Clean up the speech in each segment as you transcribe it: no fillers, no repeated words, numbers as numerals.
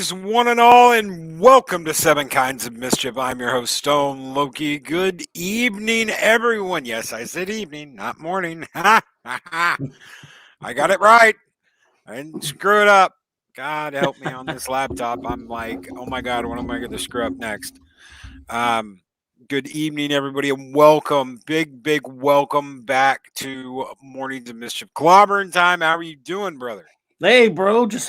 Greetings, one and all, and welcome to Seven Kinds of Mischief. I'm your host, Stone Loki. Good evening, everyone. Yes, I said evening, not morning. I got it right. I didn't screw it up. God help me on this laptop. I'm like, oh my God, what am I going to screw up next? Um, Good evening, everybody, and welcome. Big welcome back to Mornings of Mischief. Clobberin time. How are you doing, brother? Hey, bro, just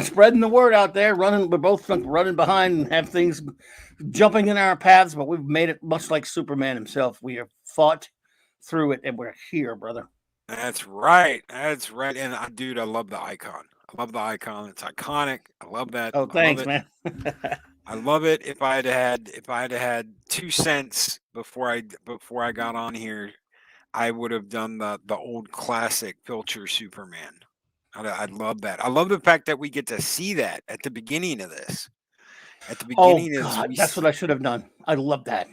spreading the word out there. We're both running behind and have things jumping in our paths, but we've made it much like Superman himself. We have fought through it, and we're here, brother. That's right. That's right. And dude, I love the icon. I love the icon. It's iconic. I love that. Oh, I love thanks, it. man. I love it. If I had 2 cents before I got on here, I would have done the old classic filter Superman. I love that. I love the fact that we get to see that at the beginning of this. At the Oh beginning, as God, we that's what I should have done. I love that.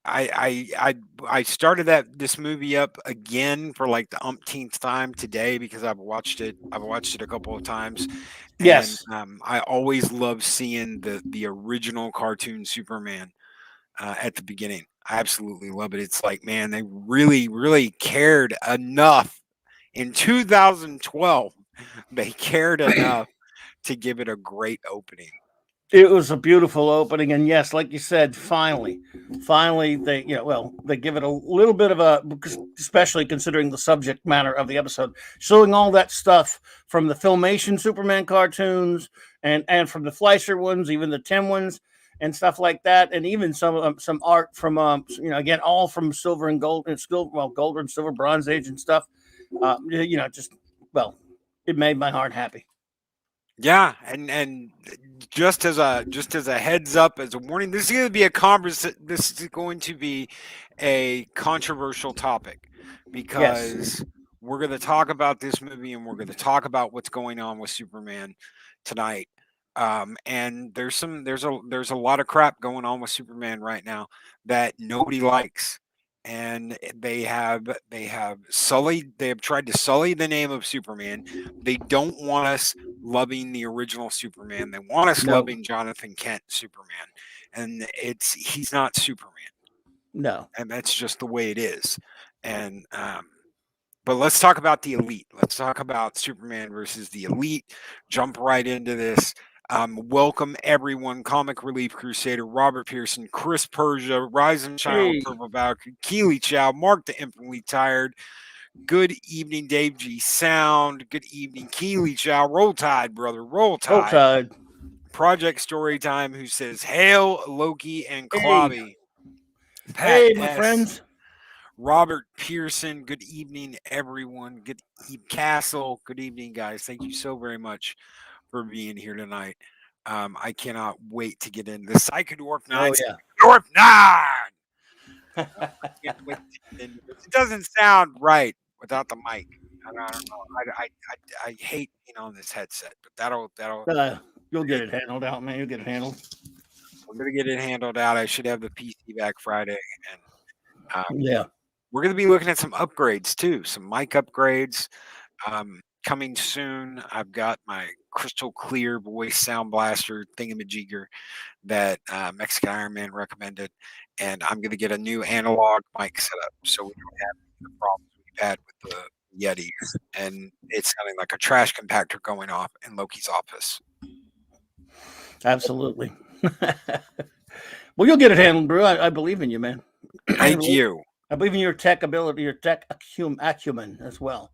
I started that movie up again for like the umpteenth time today because I've watched it. I've watched it a couple of times, and Yes. I always love seeing the original cartoon Superman at the beginning. I absolutely love it. It's like, man, they really cared enough in 2012. They cared enough to give it a great opening. It was a beautiful opening, and yes, like you said, finally, they give it a little bit of a, especially considering the subject matter of the episode, showing all that stuff from the Filmation Superman cartoons and from the Fleischer ones, even the Tim ones, and stuff like that, and even some art from again all from silver and gold and gold and silver, Bronze Age and stuff. Just well, it made my heart happy. Yeah, and just as a heads up, as a warning, this is going to be a This is going to be a controversial topic Yes. because we're going to talk about this movie and we're going to talk about what's going on with Superman tonight. And there's a lot of crap going on with Superman right now that nobody likes, and they have tried to sully the name of Superman. They don't want us loving the original Superman. They want us No. loving Jonathan Kent Superman, and he's not Superman, No. and that's just the way it is. And but let's talk about the elite. Let's talk about Superman versus the elite. Jump right into this. Welcome everyone, Comic Relief Crusader, Robert Pearson, Chris Persia, Rise and Shine with Hey. Purple Valkyrie, Keely Chow, Mark the Infinitely Tired. Good evening, Dave G. Sound. Good evening, Keely Chow. Roll Tide, brother. Roll Roll Tide. Tide. Project Storytime, who says, Hail, Loki and Hey. Clobby. Pat Hey, my S. friends. Robert Pearson. Good evening, everyone. Good evening, Castle. Good evening, guys. Thank you so very much for being here tonight. I cannot wait to get into the Psychodorf 9. Oh yeah. Psychodorf 9! I can't wait to get into this. It doesn't sound right without the mic. I don't know. I hate being on this headset, but that'll You'll get it handled out, man. You'll get it handled. we're gonna get it handled out. I should have the PC back Friday, and Yeah. we're gonna be looking at some upgrades too, some mic upgrades coming soon. I've got my crystal clear voice sound blaster thingamajigger that Mexican Iron Man recommended, and I'm gonna get a new analog mic setup so we don't have the problems we've had with the Yetis, and it's sounding like a trash compactor going off in Loki's office. Absolutely. Well, you'll get it handled, bro. I believe in you, man. Thank you. I believe in your tech ability, your tech acumen as well.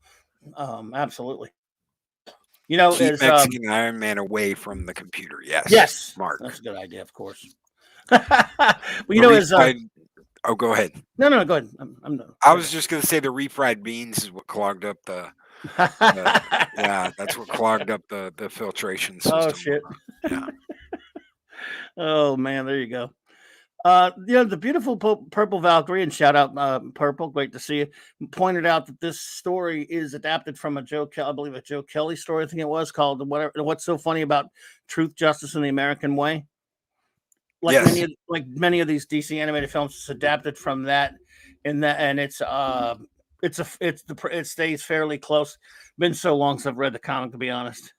Absolutely. You know, Keep is Mexican Iron Man away from the computer. Yes, yes, Mark. that's a good idea, of course. Well, The refried. Oh, go ahead. No, go ahead. I'm done. I was just gonna say the refried beans is what clogged up yeah, that's what clogged up the filtration system. Oh shit. Yeah. Oh man, there you go. The beautiful Purple Valkyrie, and shout out Purple, great to see you. Pointed out that this story is adapted from I believe a Joe Kelly story. I think it was called whatever. What's so funny about Truth, Justice, and the American Way? Like Yes. many of these DC animated films, it's adapted from that, and it stays fairly close. Been so long since I've read the comic, to be honest.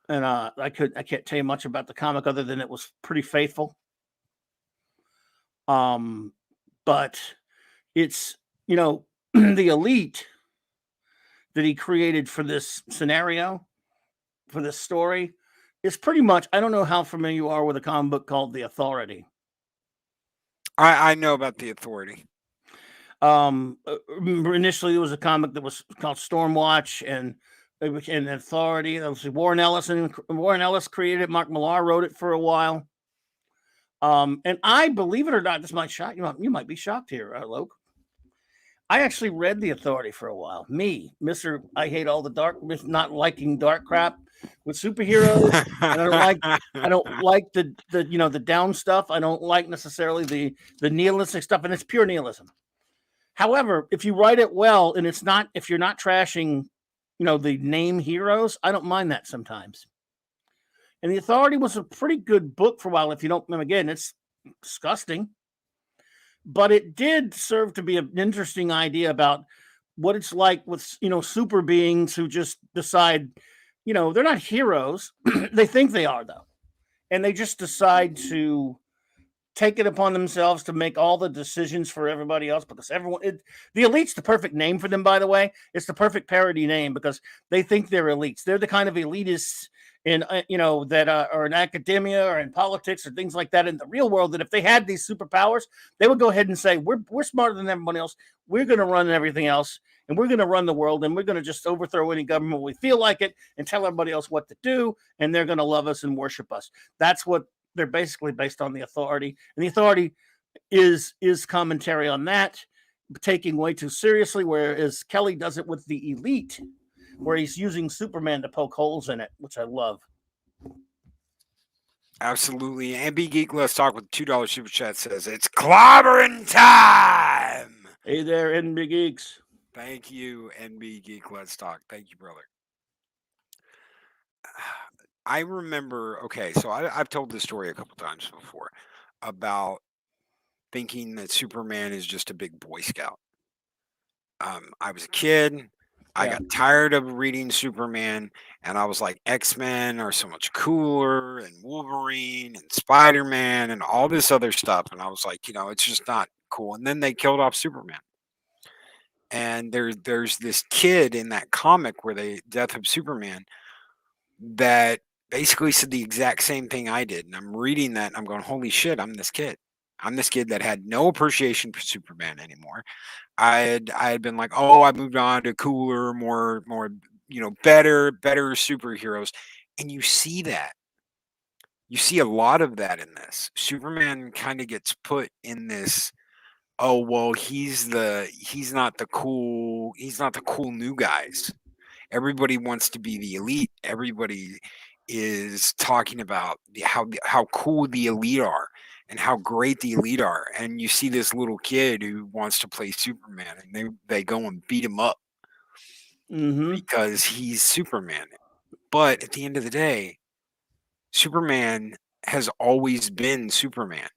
and I can't tell you much about the comic other than it was pretty faithful. But it's, the elite that he created for this scenario, for this story, is pretty much, I don't know how familiar you are with a comic book called The Authority. I know about The Authority. Initially there was a comic that was called Stormwatch, and it became Authority. That was Warren Ellis created it. Mark Millar wrote it for a while. And I, believe it or not, this might shock you. You might be shocked here, Loke. I actually read The Authority for a while. Me, Mr. I hate all the dark, not liking dark crap with superheroes. And I don't like the the down stuff. I don't like necessarily the nihilistic stuff, and it's pure nihilism. However, if you write it well, and if you're not trashing, the name heroes, I don't mind that sometimes. And The Authority was a pretty good book for a while. If you don't, again, it's disgusting, but it did serve to be an interesting idea about what it's like with, super beings who just decide, they're not heroes. They think they are, though. And they just decide to take it upon themselves to make all the decisions for everybody else, because the elite's the perfect name for them, by the way. It's the perfect parody name because they think they're elites. They're the kind of elitists in, that are in academia or in politics or things like that in the real world, that if they had these superpowers, they would go ahead and say, we're smarter than everyone else. We're going to run everything else, and we're going to run the world, and we're going to just overthrow any government when we feel like it and tell everybody else what to do, and they're going to love us and worship us. That's what they're basically based on. The Authority, and The Authority is commentary on that, taking way too seriously, whereas Kelly does it with the elite, where he's using Superman to poke holes in it, which I love. Absolutely. NB Geek Let's Talk with $2 super chat says it's clobbering time. Hey there, NB Geeks. Thank you, NB Geek Let's Talk. Thank you, brother. I remember, okay, so I've told this story a couple times before about thinking that Superman is just a big Boy Scout. I was a kid. I got tired of reading Superman, and I was like, X-Men are so much cooler, and Wolverine and Spider-Man and all this other stuff. And I was like, it's just not cool. And then they killed off Superman. And there's this kid in that comic where Death of Superman that basically said the exact same thing I did. And I'm reading that and I'm going, holy shit, I'm this kid. I'm this kid that had no appreciation for Superman anymore. I had been like, oh, I moved on to cooler, more, better superheroes. And you see that. You see a lot of that in this. Superman kind of gets put in this, oh, well, he's not the cool new guys. Everybody wants to be the elite. Everybody is talking about how cool the elite are and how great the elite are. And you see this little kid who wants to play Superman, and they go and beat him up because he's Superman. But at the end of the day, Superman has always been Superman.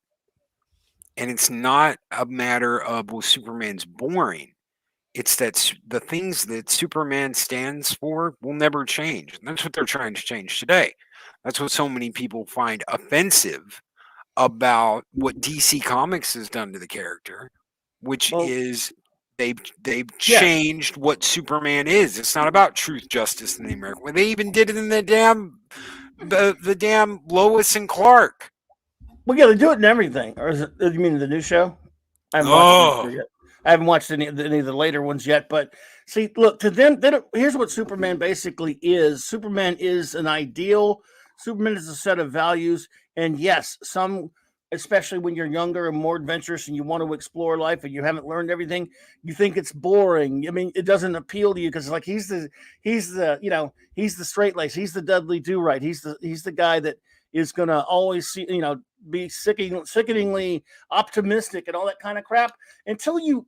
And it's not a matter of, well, Superman's boring. It's that the things that Superman stands for will never change. And that's what they're trying to change today. That's what so many people find offensive about what DC Comics has done to the character, which is they've changed what Superman is. It's not about truth, justice, and the American way. They even did it in the damn Lois and Clark. Well, yeah, they do it in everything. Or is it? You mean the new show? I haven't watched it yet. I haven't watched any of the later ones yet, but see, look, to them, here's what Superman basically is. Superman is an ideal. Superman is a set of values. And yes, especially when you're younger and more adventurous and you want to explore life and you haven't learned everything, you think it's boring. I mean, it doesn't appeal to you because like he's the straight lace. He's the Dudley Do-Right. He's the guy that is going to always be sickeningly optimistic and all that kind of crap until you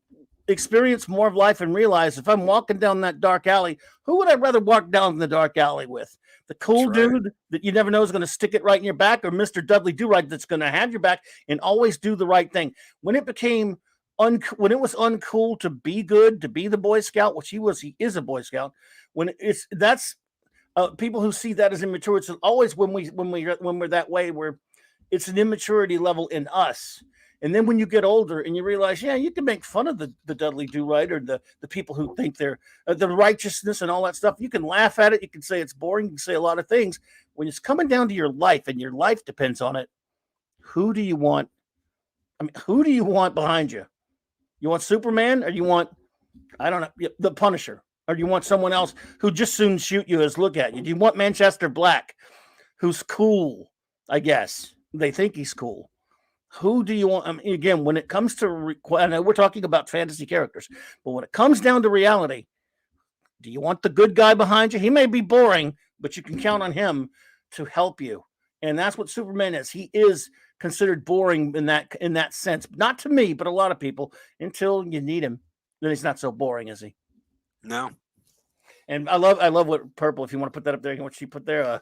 experience more of life and realize if I'm walking down that dark alley, who would I rather walk down the dark alley with? The cool dude that you never know is going to stick it right in your back, or Mr. Dudley Do-Right that's going to have your back and always do the right thing. When it became when it was uncool to be good, to be the Boy Scout, which he is a Boy Scout, that's People who see that as immature, it's always when we're that way, where it's an immaturity level in us. And then when you get older and you realize, yeah, you can make fun of the Dudley Do Right, or the people who think they're the righteousness and all that stuff. You can laugh at it. You can say it's boring. You can say a lot of things. When it's coming down to your life and your life depends on it, who do you want? I mean, who do you want behind you? You want Superman, or you want, I don't know, the Punisher, or do you want someone else who just soon shoot you as look at you? Do you want Manchester Black, who's cool? I guess they think he's cool. Who do you want? I mean, again, when it comes to, I know we're talking about fantasy characters, but when it comes down to reality, do you want the good guy behind you? He may be boring, but you can count on him to help you. And that's what Superman is. He is considered boring in that sense. Not to me, but a lot of people. Until you need him, then he's not so boring, is he? No. And I love what Purple, if you want to put that up there, what she put there.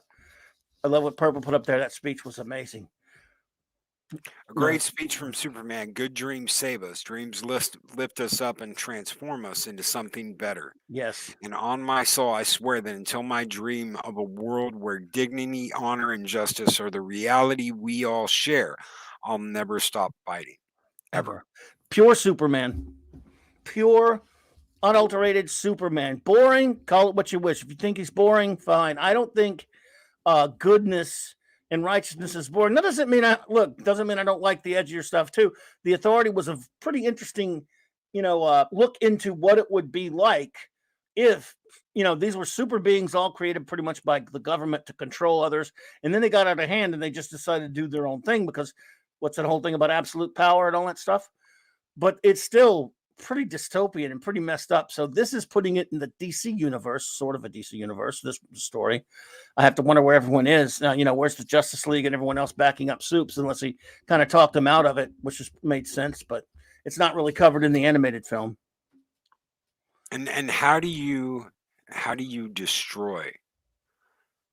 I love what Purple put up there. That speech was amazing. A great speech from Superman. Good dreams save us. Dreams lift us up and transform us into something better. Yes. And on my soul, I swear that until my dream of a world where dignity, honor, and justice are the reality we all share, I'll never stop fighting. Ever. Pure Superman. Pure, unadulterated Superman. Boring, call it what you wish. If you think he's boring, fine. I don't think goodness and righteousness is boring. That doesn't mean doesn't mean I don't like the edgier stuff too. The Authority was a pretty interesting, look into what it would be like if, these were super beings all created pretty much by the government to control others. And then they got out of hand and they just decided to do their own thing, because what's that whole thing about absolute power and all that stuff? But it's still pretty dystopian and pretty messed up. So this is putting it in the DC universe, sort of a DC universe, this story. I have to wonder where everyone is. Now, where's the Justice League and everyone else backing up Supes, unless he kind of talked them out of it, which just made sense, but it's not really covered in the animated film. And how do you destroy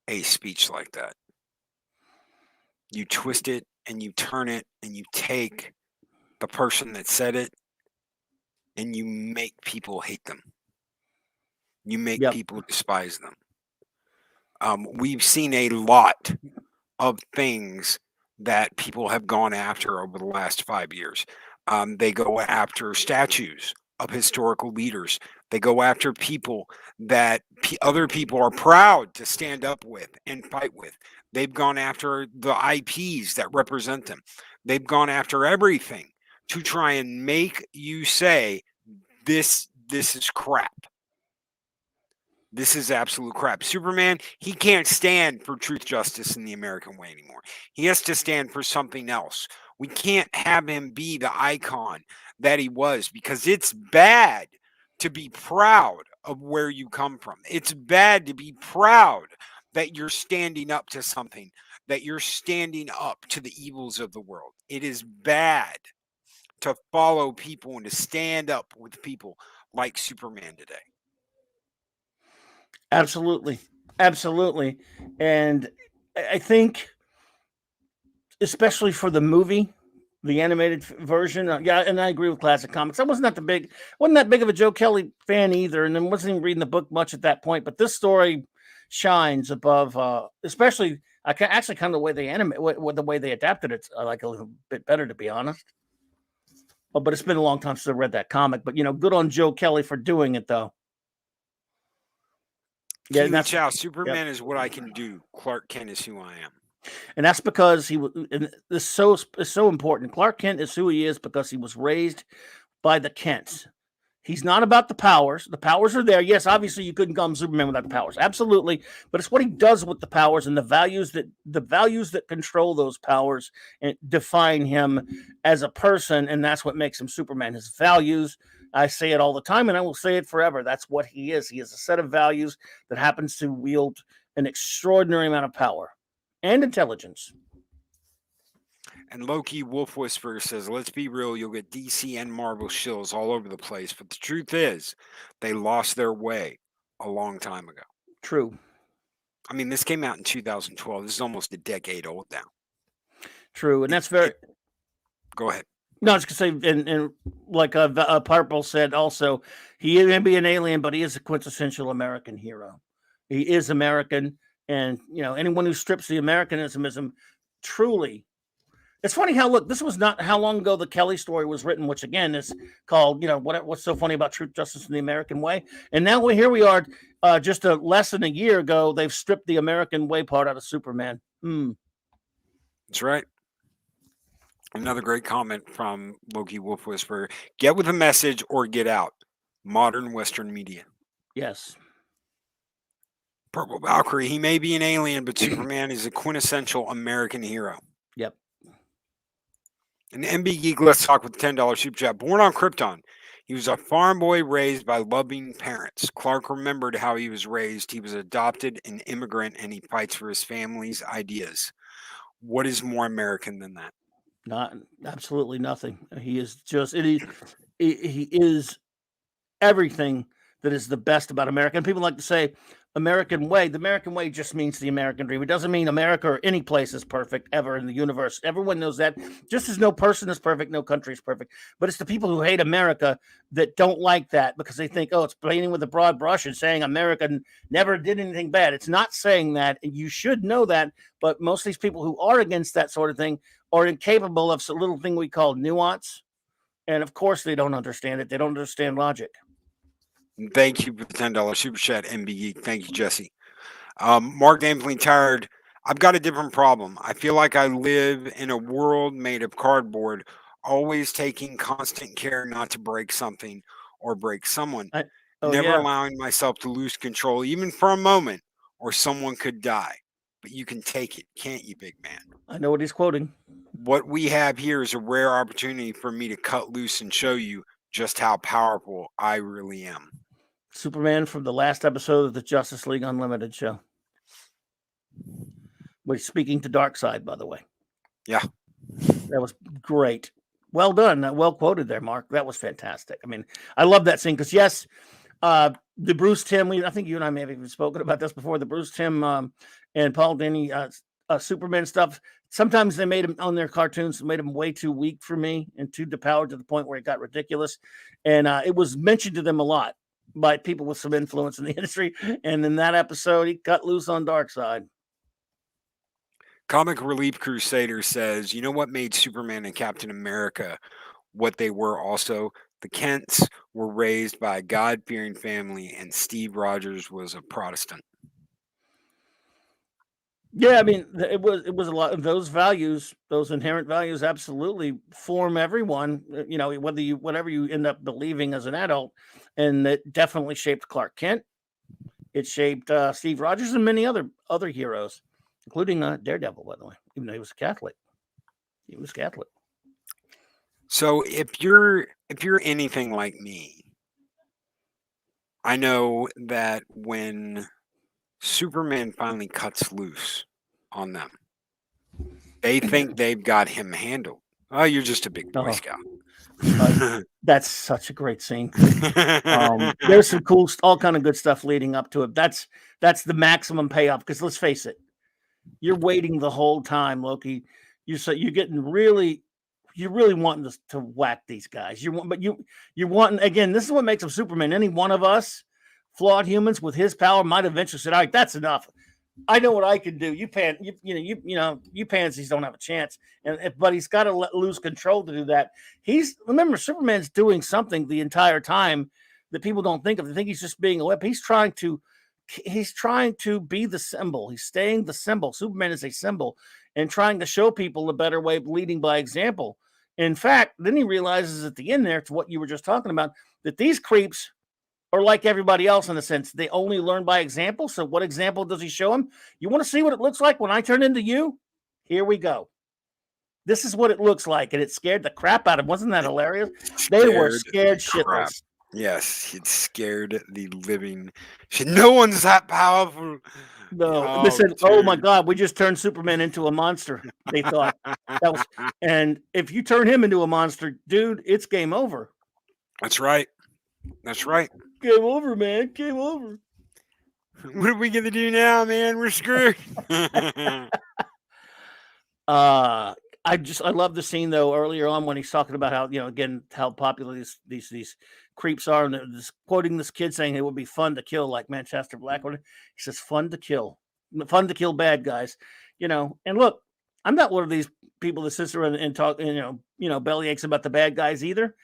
a speech like that? You twist it and you turn it and you take the person that said it and you make people hate them. You make people despise them. We've seen a lot of things that people have gone after over the last 5 years. They go after statues of historical leaders. They go after people that other people are proud to stand up with and fight with. They've gone after the IPs that represent them. They've gone after everything to try and make you say, this is crap. This is absolute crap. Superman, he can't stand for truth, justice, and the American way anymore. He has to stand for something else. We can't have him be the icon that he was, because it's bad to be proud of where you come from. It's bad to be proud that you're standing up to something, that you're standing up to the evils of the world. It is bad to follow people and to stand up with people like Superman today. Absolutely. And I think, especially for the movie, the animated version, and I agree with classic comics. I wasn't that big of a Joe Kelly fan either, and then wasn't even reading the book much at that point. But this story shines above, especially kind of the way they the way they adapted it. I like a little bit better, to be honest. But it's been a long time since I read that comic. But good on Joe Kelly for doing it, though. Yeah, that's how Superman is what I can do. Clark Kent is who I am. And that's because this is so important. Clark Kent is who he is because he was raised by the Kents. He's not about the powers. The powers are there. Yes, obviously you couldn't call him Superman without the powers. Absolutely. But it's what he does with the powers and the values that control those powers and define him as a person. And that's what makes him Superman. His values. I say it all the time and I will say it forever. That's what he is. He is a set of values that happens to wield an extraordinary amount of power and intelligence. And Loki Wolf Whisperer says, let's be real, you'll get DC and Marvel shills all over the place. But the truth is, they lost their way a long time ago. True. I mean, this came out in 2012. This is almost a decade old now. True. And that's very... Go ahead. No, I was going to say, and like Purple said also, he may be an alien, but he is a quintessential American hero. He is American, and anyone who strips the Americanism is truly. It's funny how this was not how long ago the Kelly story was written, which again is called what's so funny about Truth, Justice, and the American Way. And now here we are, just less than a year ago, they've stripped the American Way part out of Superman. That's right. Another great comment from Loki Wolf Whisperer: "Get with the message or get out." Modern Western media. Yes. Purple Valkyrie: "He may be an alien, but Superman is a quintessential American hero." Yep. And MB Geek, let's talk with the $10 super chat. "Born on Krypton. He was a farm boy raised by loving parents. Clark remembered how he was raised. He was adopted, an immigrant, and he fights for his family's ideas. What is more American than that?" Not absolutely nothing. He is just he is everything that is the best about America. And people like to say American way. The American way just means the American dream. It doesn't mean America or any place is perfect ever in the universe. Everyone knows that. Just as no person is perfect, no country is perfect. But it's the people who hate America that don't like that because they think, oh, it's painting with a broad brush and saying America never did anything bad. It's not saying that. You should know that. But most of these people who are against that sort of thing are incapable of some little thing we call nuance. And of course, they don't understand it. They don't understand logic. Thank you for the $10 super chat, MB Geek. Thank you, Jesse. Mark Ampling Tired: "I've got a different problem. I feel like I live in a world made of cardboard, always taking constant care not to break something or break someone. Never allowing myself to lose control, even for a moment, or someone could die. But you can take it, can't you, big man? I know what he's quoting. What we have here is a rare opportunity for me to cut loose and show you just how powerful I really am." Superman from the last episode of the Justice League Unlimited show. We're speaking to Darkseid, by the way. Yeah. That was great. Well done. Well quoted there, Mark. That was fantastic. I mean, I love that scene because, yes, the Bruce Timm, I think you and I may have even spoken about this before, the Bruce Timm and Paul Dini Superman stuff. Sometimes they made him on their cartoons, made him way too weak for me and too depowered to the point where it got ridiculous. And it was mentioned to them a lot by people with some influence in the industry. And in that episode, he cut loose on Darkseid. Comic Relief Crusader says, "You know what made Superman and Captain America what they were also? The Kents were raised by a God-fearing family, and Steve Rogers was a Protestant." Yeah, I mean, it was a lot of those values, those inherent values absolutely form everyone, whatever you end up believing as an adult. And it definitely shaped Clark Kent. It shaped Steve Rogers and many other heroes, including Daredevil, by the way, even though he was Catholic. He was Catholic. So if you're anything like me, I know that when Superman finally cuts loose on them, they think they've got him handled. Oh, you're just a big Boy Scout. That's such a great scene. There's some cool, all kind of good stuff leading up to it. That's the maximum payoff because let's face it, you're waiting the whole time, Loki. You're getting really wanting to whack these guys. You're wanting, again, this is what makes him Superman. Any one of us flawed humans with his power might eventually say, all right, that's enough. I know what I can do. You pansies don't have a chance. But he's got to lose control to do that. Remember, Superman's doing something the entire time that people don't think of. They think he's just being a whip. He's trying to be the symbol. He's staying the symbol. Superman is a symbol and trying to show people a better way of leading by example. In fact, then he realizes at the end there, to what you were just talking about, that these creeps are like everybody else in a sense. They only learn by example. So what example does he show them? You want to see what it looks like when I turn into you? Here we go. This is what it looks like. And it scared the crap out of them. Wasn't that hilarious? They were scared shitless. Yes, it scared the living shit. No one's that powerful. No, they said, "Oh my God, we just turned Superman into a monster." They thought that was, and if you turn him into a monster, dude, it's game over. That's right. That's right. Game over, man. Game over. What are we gonna do now, man? We're screwed. I love the scene though earlier on when he's talking about how, again, how popular these creeps are, and they're just quoting this kid saying it would be fun to kill, like Manchester Blackwood. He says fun to kill bad guys, And look, I'm not one of these people that sits around and talk, belly aches about the bad guys either.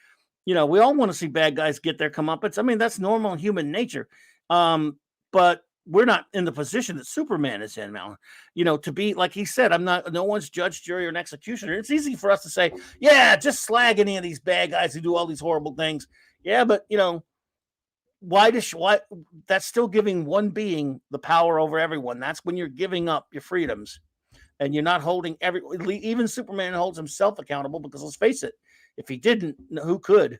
We all want to see bad guys get their comeuppance. I mean, that's normal human nature. But we're not in the position that Superman is in now. To be, like he said, I'm not, no one's judge, jury, or an executioner. It's easy for us to say, yeah, just slag any of these bad guys who do all these horrible things. Yeah, but why that's still giving one being the power over everyone. That's when you're giving up your freedoms and you're not holding even Superman holds himself accountable, because let's face it, if he didn't, who could?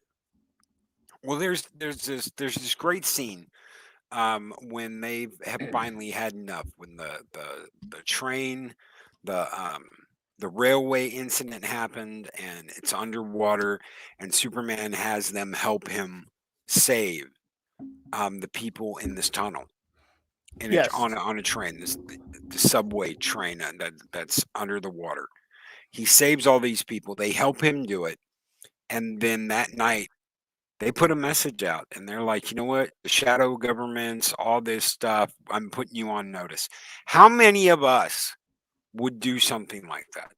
Well, there's this great scene when they have finally had enough, when the train, the railway incident happened, and it's underwater, and Superman has them help him save the people in this tunnel, Yes. on a train, the subway train that's under the water. He saves all these people. They help him do it, and then that night they put a message out, and they're like, you know what? The shadow governments, all this stuff, I'm putting you on notice. How many of us would do something like that?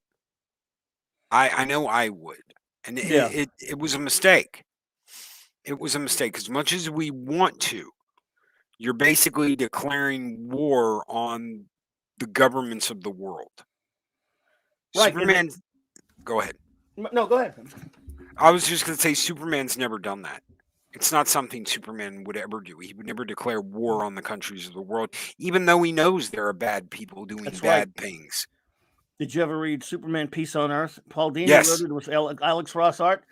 I know I would. And Yeah. it was a mistake. It was a mistake. As much as we want to, you're basically declaring war on the governments of the world. Right. Superman, go ahead. No, go ahead. I was just going to say Superman's never done that. It's not something Superman would ever do. He would never declare war on the countries of the world, even though he knows there are bad people doing That's right. bad things. Did you ever read Superman Peace on Earth? Paul Dini wrote Yes, it with Alex Ross art.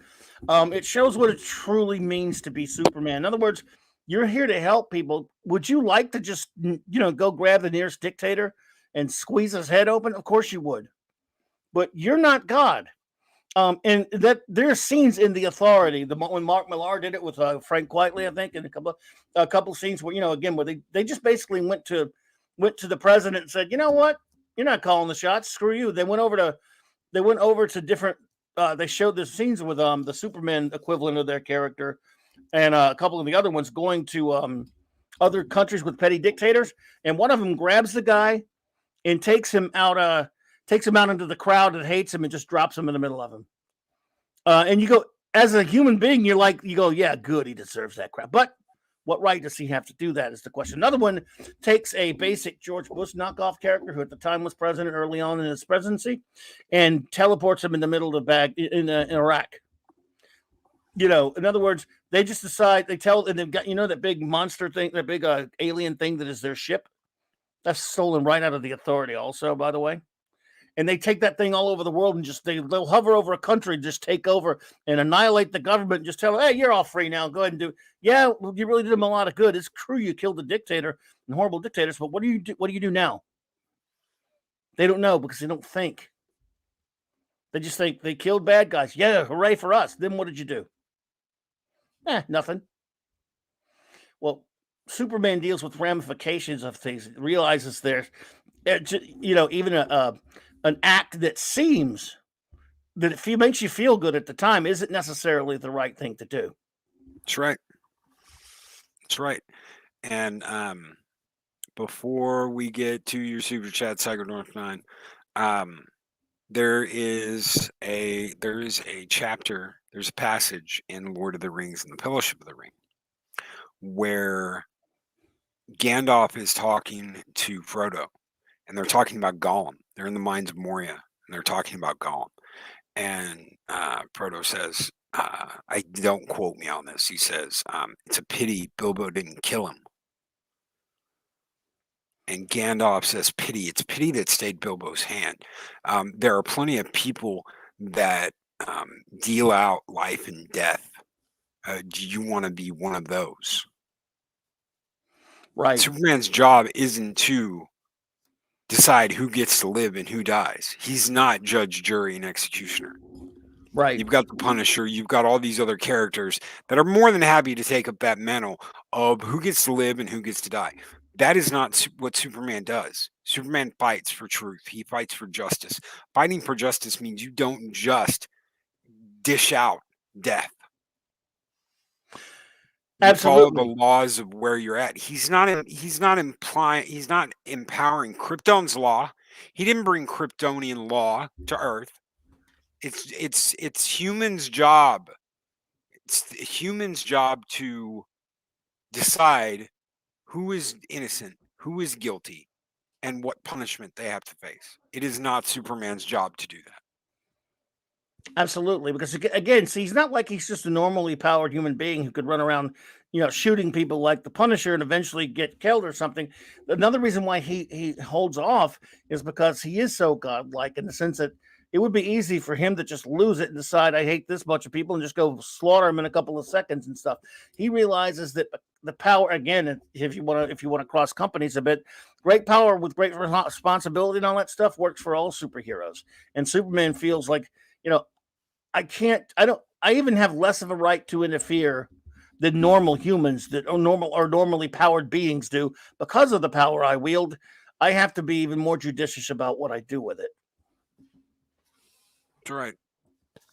It shows what it truly means to be Superman. In other words, you're here to help people. Would you like to just, go grab the nearest dictator and squeeze his head open? Of course you would. But you're not God. And that there's scenes in The Authority, when Mark Millar did it with Frank Quitely, I think, and a couple of scenes where, again, where they just basically went to the president and said, you know what, you're not calling the shots, screw you. They went over to different. They showed the scenes with the Superman equivalent of their character, and a couple of the other ones going to other countries with petty dictators, and one of them grabs the guy and takes him out into the crowd that hates him and just drops him in the middle of him. And you go, as a human being, you go, yeah, good, he deserves that crap. But what right does he have to do that is the question. Another one takes a basic George Bush knockoff character who at the time was president early on in his presidency and teleports him in the middle of in Iraq. In other words, they just decide, and they've got, that big monster thing, that big alien thing that is their ship. That's stolen right out of The Authority also, by the way. And they take that thing all over the world and just they'll hover over a country, just take over and annihilate the government and just tell them, hey, you're all free now. Go ahead and do it. Yeah, well, you really did them a lot of good. It's true you killed a dictator and horrible dictators, but what do you do? What do you do now? They don't know because they don't think. They just think they killed bad guys. Yeah, hooray for us. Then what did you do? Nothing. Well, Superman deals with ramifications of things. It realizes there's, even an act that seems that if it makes you feel good at the time isn't necessarily the right thing to do. that's right. That's right. And before we get to your super chat, Cyber North 9, there is a chapter, there's a passage in Lord of the Rings and the Fellowship of the Ring where Gandalf is talking to Frodo, and they're talking about Gollum. They're in the mines of Moria, and they're talking about Gollum. And Frodo says, I don't quote me on this. He says, it's a pity Bilbo didn't kill him. And Gandalf says, pity. It's pity that stayed Bilbo's hand. There are plenty of people that deal out life and death. Do you want to be one of those? Right. Superman's job isn't to decide who gets to live and who dies. He's not judge, jury, and executioner. Right. You've got the Punisher. You've got all these other characters that are more than happy to take up that mantle of who gets to live and who gets to die. That is not what Superman does. Superman fights for truth. He fights for justice. Fighting for justice means you don't just dish out death. You follow the Absolutely. laws of where you're at. He's not empowering Krypton's law. He didn't bring Kryptonian law to Earth. It's humans' job. It's the humans' job to decide who is innocent, who is guilty, and what punishment they have to face. It is not Superman's job to do that. Absolutely, because again, see, he's not like he's just a normally powered human being who could run around, shooting people like the Punisher and eventually get killed or something. Another reason why he holds off is because he is so godlike in the sense that it would be easy for him to just lose it and decide I hate this bunch of people and just go slaughter them in a couple of seconds and stuff. He realizes that the power, again, if you want to cross companies a bit, great power with great responsibility and all that stuff works for all superheroes. And Superman feels like, I even have less of a right to interfere than normal humans that are normally powered beings do because of the power I wield. I have to be even more judicious about what I do with it. That's right.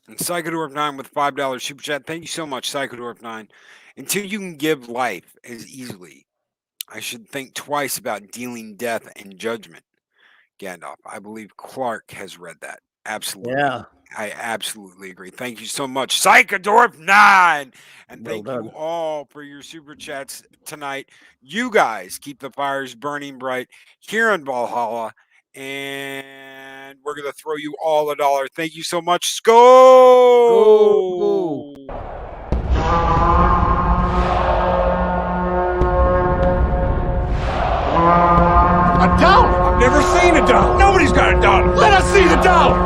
And Psychodorf9 with $5 super chat. Thank you so much, Psychodorf9. Until you can give life as easily, I should think twice about dealing death and judgment. Gandalf, I believe Clark has read that. Absolutely. Yeah. I absolutely agree. Thank you so much, Psychodorf9. And Well thank you done. all for your super chats tonight. You guys keep the fires burning bright here in Valhalla. And we're going to throw you all $1. Thank you so much. Go. A dollar? I've never seen a dollar. Nobody's got a dollar. Let us see the dollar.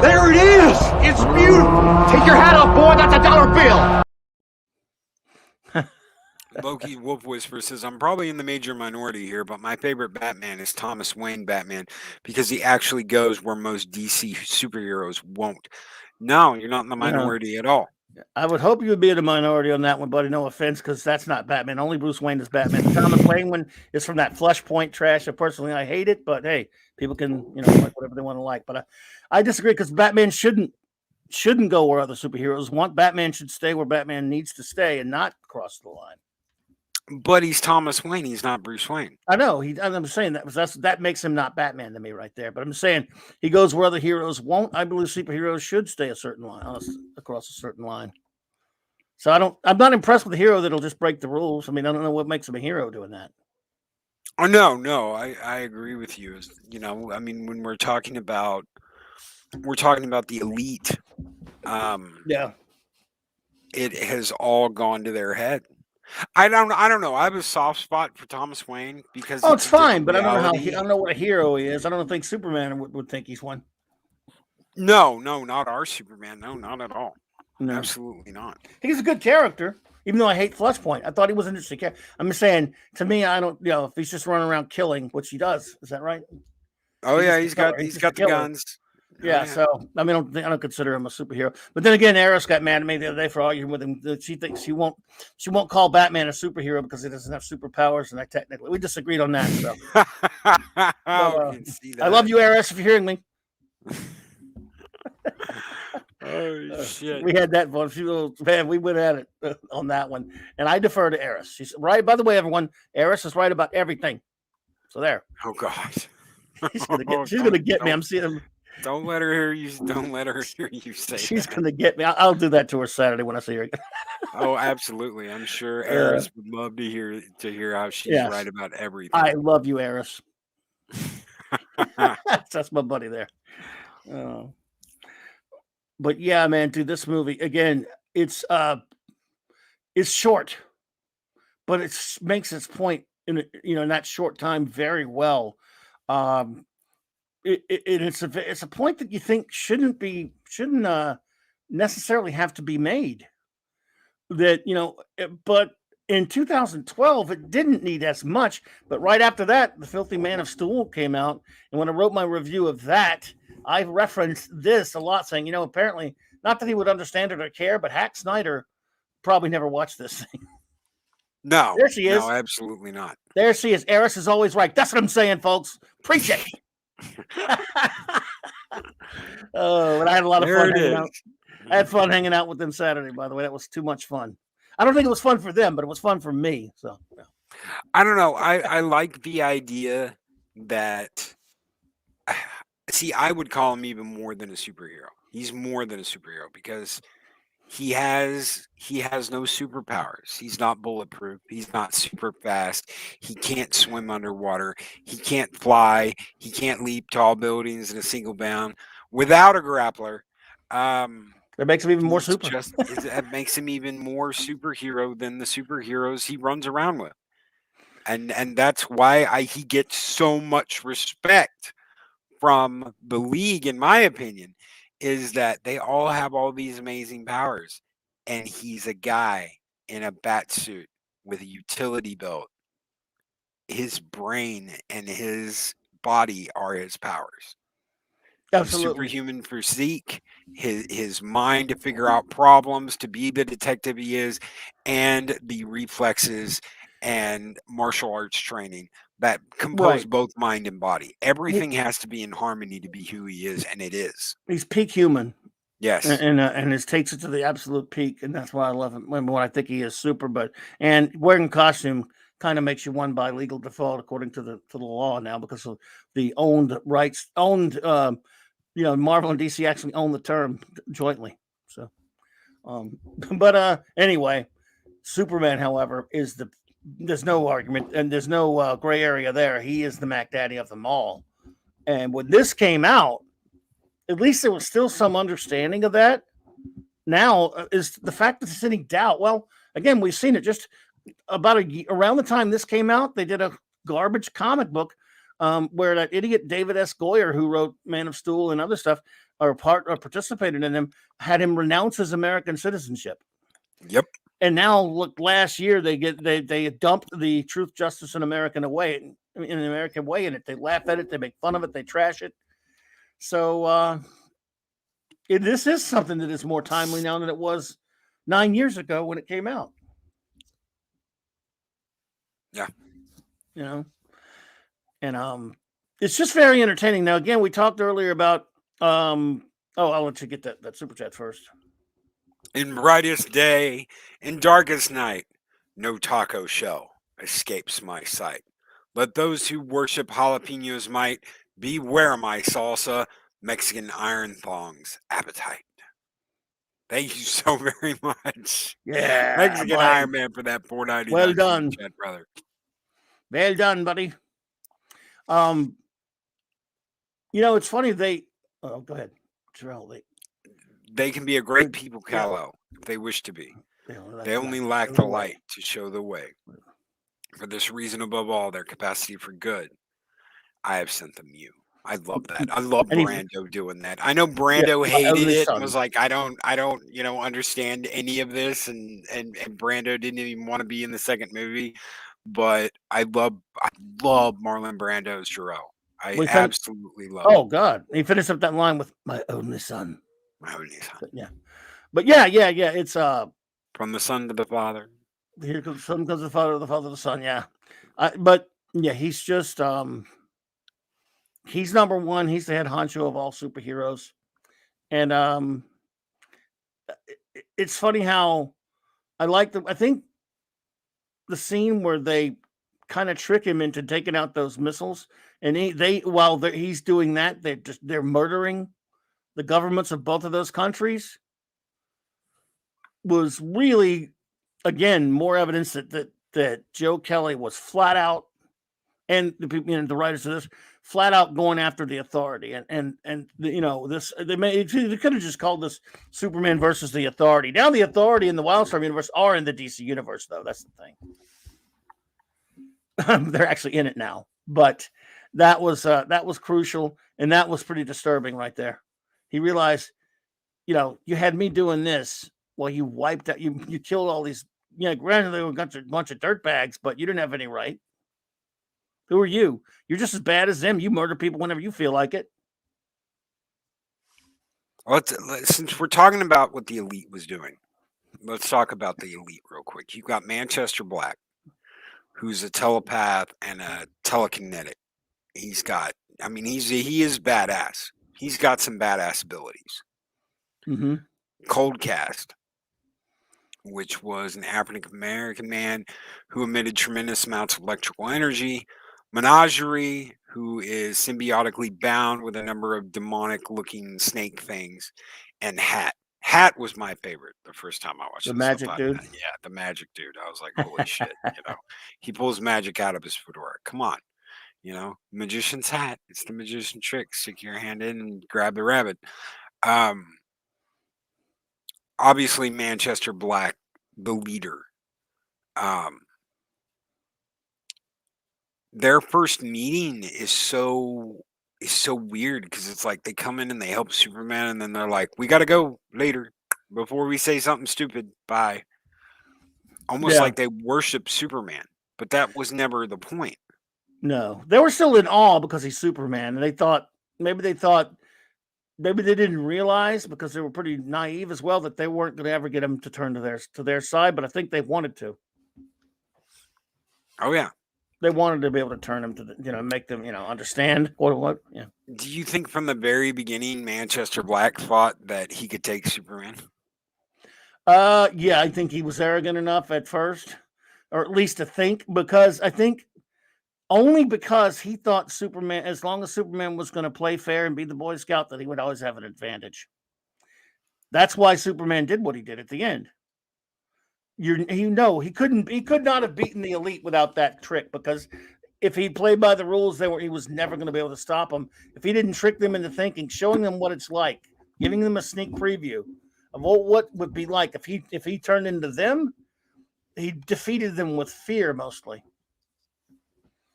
There it is. It's beautiful. Take your hat off, boy. That's a dollar bill. Loki Wolf Whisperer says, I'm probably in the major minority here, but my favorite Batman is Thomas Wayne Batman because he actually goes where most DC superheroes won't. No, you're not in the minority at all. I would hope you would be in a minority on that one, buddy. No offense, because that's not Batman. Only Bruce Wayne is Batman. The Thomas Wayne one is from that Flashpoint trash. Personally, I hate it, but hey, people can like whatever they want to like. But I disagree because Batman shouldn't go where other superheroes want. Batman should stay where Batman needs to stay and not cross the line. But he's Thomas Wayne. He's not Bruce Wayne. I know. I'm saying that makes him not Batman to me right there. But I'm saying he goes where other heroes won't. I believe superheroes should stay a certain line across a certain line. So I'm not impressed with a hero that'll just break the rules. I mean, I don't know what makes him a hero doing that. Oh no, I agree with you. I mean, when we're talking about the elite, yeah, it has all gone to their head. I don't know. I have a soft spot for Thomas Wayne because it's fine, but I don't know what a hero he is. I don't think Superman would think he's one. No, not our Superman. No, not at all. No. Absolutely not. He's a good character, even though I hate Flashpoint. I thought he was an interesting character. I'm just saying, to me, I don't, if he's just running around killing, which he does, is that right? Oh yeah, he's got the guns. Yeah, so I mean, I don't consider him a superhero. But then again, Eris got mad at me the other day for arguing with him. She thinks she won't call Batman a superhero because he doesn't have superpowers, and we disagreed on that. So I love you, Eris, if you're hearing me. Oh shit! We had that one. We went at it on that one, and I defer to Eris. She's right. By the way, everyone, Eris is right about everything. So there. Oh God. She's gonna get me. I'm seeing him. Don't let her hear you. Don't let her hear you say she's that. Gonna get me. I'll do that to her Saturday when I see her again. Oh, absolutely. I'm sure Eris would love to hear how she's right about everything. I love you, Eris. That's my buddy there. But yeah, man, dude, this movie again, it's short, but it makes its point in that short time very well. It's a point that you think shouldn't necessarily have to be made. That but in 2012 it didn't need as much. But right after that, The Filthy Man of Steel came out, and when I wrote my review of that, I referenced this a lot, saying apparently not that he would understand it or care, but Zack Snyder probably never watched this thing. No, There she is. no, absolutely not. There she is. Eris is always right. That's what I'm saying, folks. Preach it. Oh, and I had a lot of There fun it hanging is. out. I had fun hanging out with them Saturday, by the way. That was too much fun. I don't think it was fun for them, but it was fun for me. So, yeah. I don't know. I like the idea that. See, I would call him even more than a superhero. He's more than a superhero because he has no superpowers. He's not bulletproof. He's not super fast. He can't swim underwater. He can't fly. He can't leap tall buildings in a single bound without a grappler. That makes him even more He's super. that makes him even more superhero than the superheroes he runs around with. And that's why he gets so much respect from the league, in my opinion, is that they all have all these amazing powers, and he's a guy in a bat suit with a utility belt. His brain and his body are his powers. The Absolutely. superhuman physique, his mind to figure out problems, to be the detective he is, and the reflexes and martial arts training that compose Right. both mind and body. Everything has to be in harmony to be who he is, and it is. He's peak human. Yes. And it takes it to the absolute peak, and that's why I love him. When I think he is super, but and wearing costume kind of makes you one by legal default according to the law now because of the owned rights. Marvel and DC actually own the term jointly. So, but anyway, Superman, however, is there's no argument and there's no gray area there. He is the Mac Daddy of them all. And when this came out, at least there was still some understanding of that. Now is the fact that there's any doubt. Well, again, we've seen it just about around the time this came out. They did a garbage comic book where that idiot David S. Goyer, who wrote Man of Steel and other stuff, or participated in them, had him renounce his American citizenship. Yep. And now, look, last year they dumped the Truth, Justice, and American away in an American way in it. They laugh at it, they make fun of it, they trash it. So this is something that is more timely now than it was 9 years ago when it came out. Yeah. And it's just very entertaining. Now, again, we talked earlier about I'll let you get that super chat first. In brightest day, in darkest night, no taco shell escapes my sight. Let those who worship jalapenos might beware my salsa, Mexican iron thongs appetite. Thank you so very much. Yeah, Mexican buddy. Iron Man for that $4.99. Well done, chat, brother. Well done, buddy. It's funny go ahead, Terrell. They can be a great people, Callow, if they wish to be. They only lack the light to show the way. For this reason above all, their capacity for good, I have sent them you. I love that. I love Brando doing that. I know Brando hated it and was like, I don't, understand any of this, and Brando didn't even want to be in the second movie. But I love Marlon Brando's Jor-El. I absolutely love it. Oh God. He finished up that line with my only son. My only son. Yeah. But yeah. It's from the son to the father. Here comes the son, comes the father to the son. Yeah. But yeah, he's just he's number one. He's the head honcho of all superheroes. And it's funny how I think the scene where they kind of trick him into taking out those missiles, and while he's doing that, they're murdering the governments of both of those countries, was really, again, more evidence that Joe Kelly was flat out, and the writers of this flat out going after the authority, and this they could have just called this Superman versus the Authority. Now the Authority and the Wildstorm universe are in the DC universe, though. That's the thing. They're actually in it now, but that was crucial, and that was pretty disturbing right there. He realized, you had me doing this while you wiped out, you killed all these. Granted they were a bunch of dirtbags, but you didn't have any right. Who are you? You're just as bad as them. You murder people whenever you feel like it. Well, since we're talking about what the Elite was doing, let's talk about the Elite real quick. You've got Manchester Black. who's a telepath and a telekinetic. He is badass. He's got some badass abilities. Mm-hmm. Cold Cast, which was an African American man who emitted tremendous amounts of electrical energy. Menagerie, who is symbiotically bound with a number of demonic-looking snake things, and Hat. Hat was my favorite the first time I watched The this. magic dude. Yeah, the magic dude. I was like, holy shit! He pulls magic out of his fedora. Come on, magician's hat. It's the magician trick. Stick your hand in and grab the rabbit. Obviously, Manchester Black, the leader. Their first meeting is so weird because it's like they come in and they help Superman, and then they're like, "We got to go later before we say something stupid. Bye." Almost like they worship Superman, but that was never the point. No, they were still in awe because he's Superman, and maybe they didn't realize, because they were pretty naive as well, that they weren't going to ever get him to turn to their side. But I think they wanted to. Oh yeah, they wanted to be able to turn them to make them understand what. Yeah. Do you think from the very beginning Manchester Black thought that he could take Superman? Yeah, I think he was arrogant enough at first, or at least to think, because I think only because he thought Superman, as long as Superman was going to play fair and be the Boy Scout, that he would always have an advantage. That's why Superman did what he did at the end. He could not have beaten the Elite without that trick, because if he played by the rules, he was never going to be able to stop them. If he didn't trick them into thinking, showing them what it's like, giving them a sneak preview of what would be like if he turned into them, he defeated them with fear mostly.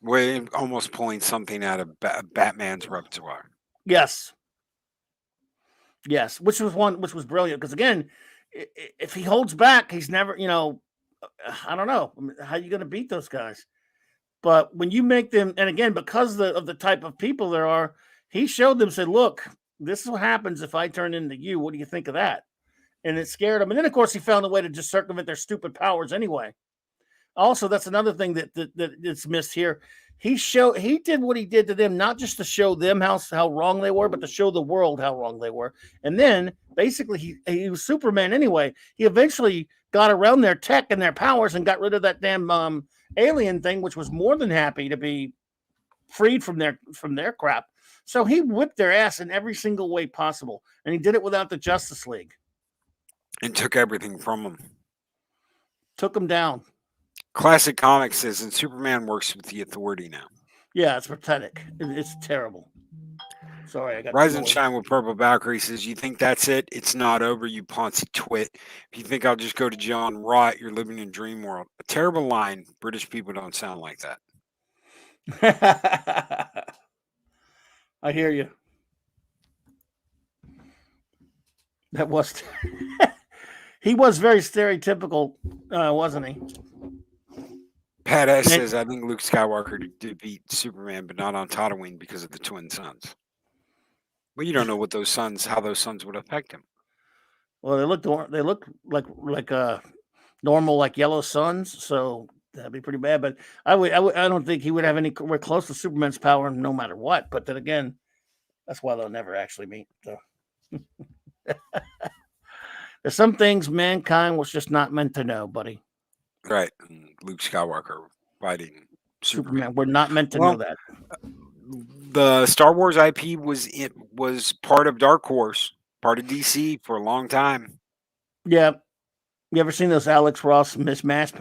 We're almost pulling something out of Batman's repertoire. Yes, which was brilliant, because again, if he holds back, he's never, I don't know how you going to beat those guys. But when you make them, and again, because of the type of people there are, he showed them, said, "Look, this is what happens if I turn into you. What do you think of that?" And it scared him. And then, of course, he found a way to just circumvent their stupid powers anyway. Also, that's another thing that it's missed here. He did what he did to them, not just to show them how wrong they were, but to show the world how wrong they were. And then, basically, he was Superman anyway. He eventually got around their tech and their powers and got rid of that damn alien thing, which was more than happy to be freed from their crap. So he whipped their ass in every single way possible, and he did it without the Justice League. And took everything from them. Took them down. Classic Comics says, and Superman works with the Authority now. Yeah, it's pathetic. It's terrible. Sorry, I got Rise and Shine with Purple Valkyrie says, "You think that's it? It's not over, you poncy twit. If you think I'll just go to jail and rot, you're living in dream world." A terrible line. British people don't sound like that. I hear you. That was he was very stereotypical, wasn't he? Pat S says, "I think Luke Skywalker did beat Superman, but not on Tatooine because of the twin suns." Well, you don't know how those suns would affect him. Well, they look like normal, like yellow suns, so that'd be pretty bad. But I don't think he would have anywhere close to Superman's power, no matter what. But then again, that's why they'll never actually meet. So. There's some things mankind was just not meant to know, buddy. Right. Luke Skywalker fighting Superman. We're not meant to know that. The Star Wars IP was part of Dark Horse, part of DC for a long time. Yeah. You ever seen those Alex Ross mismatched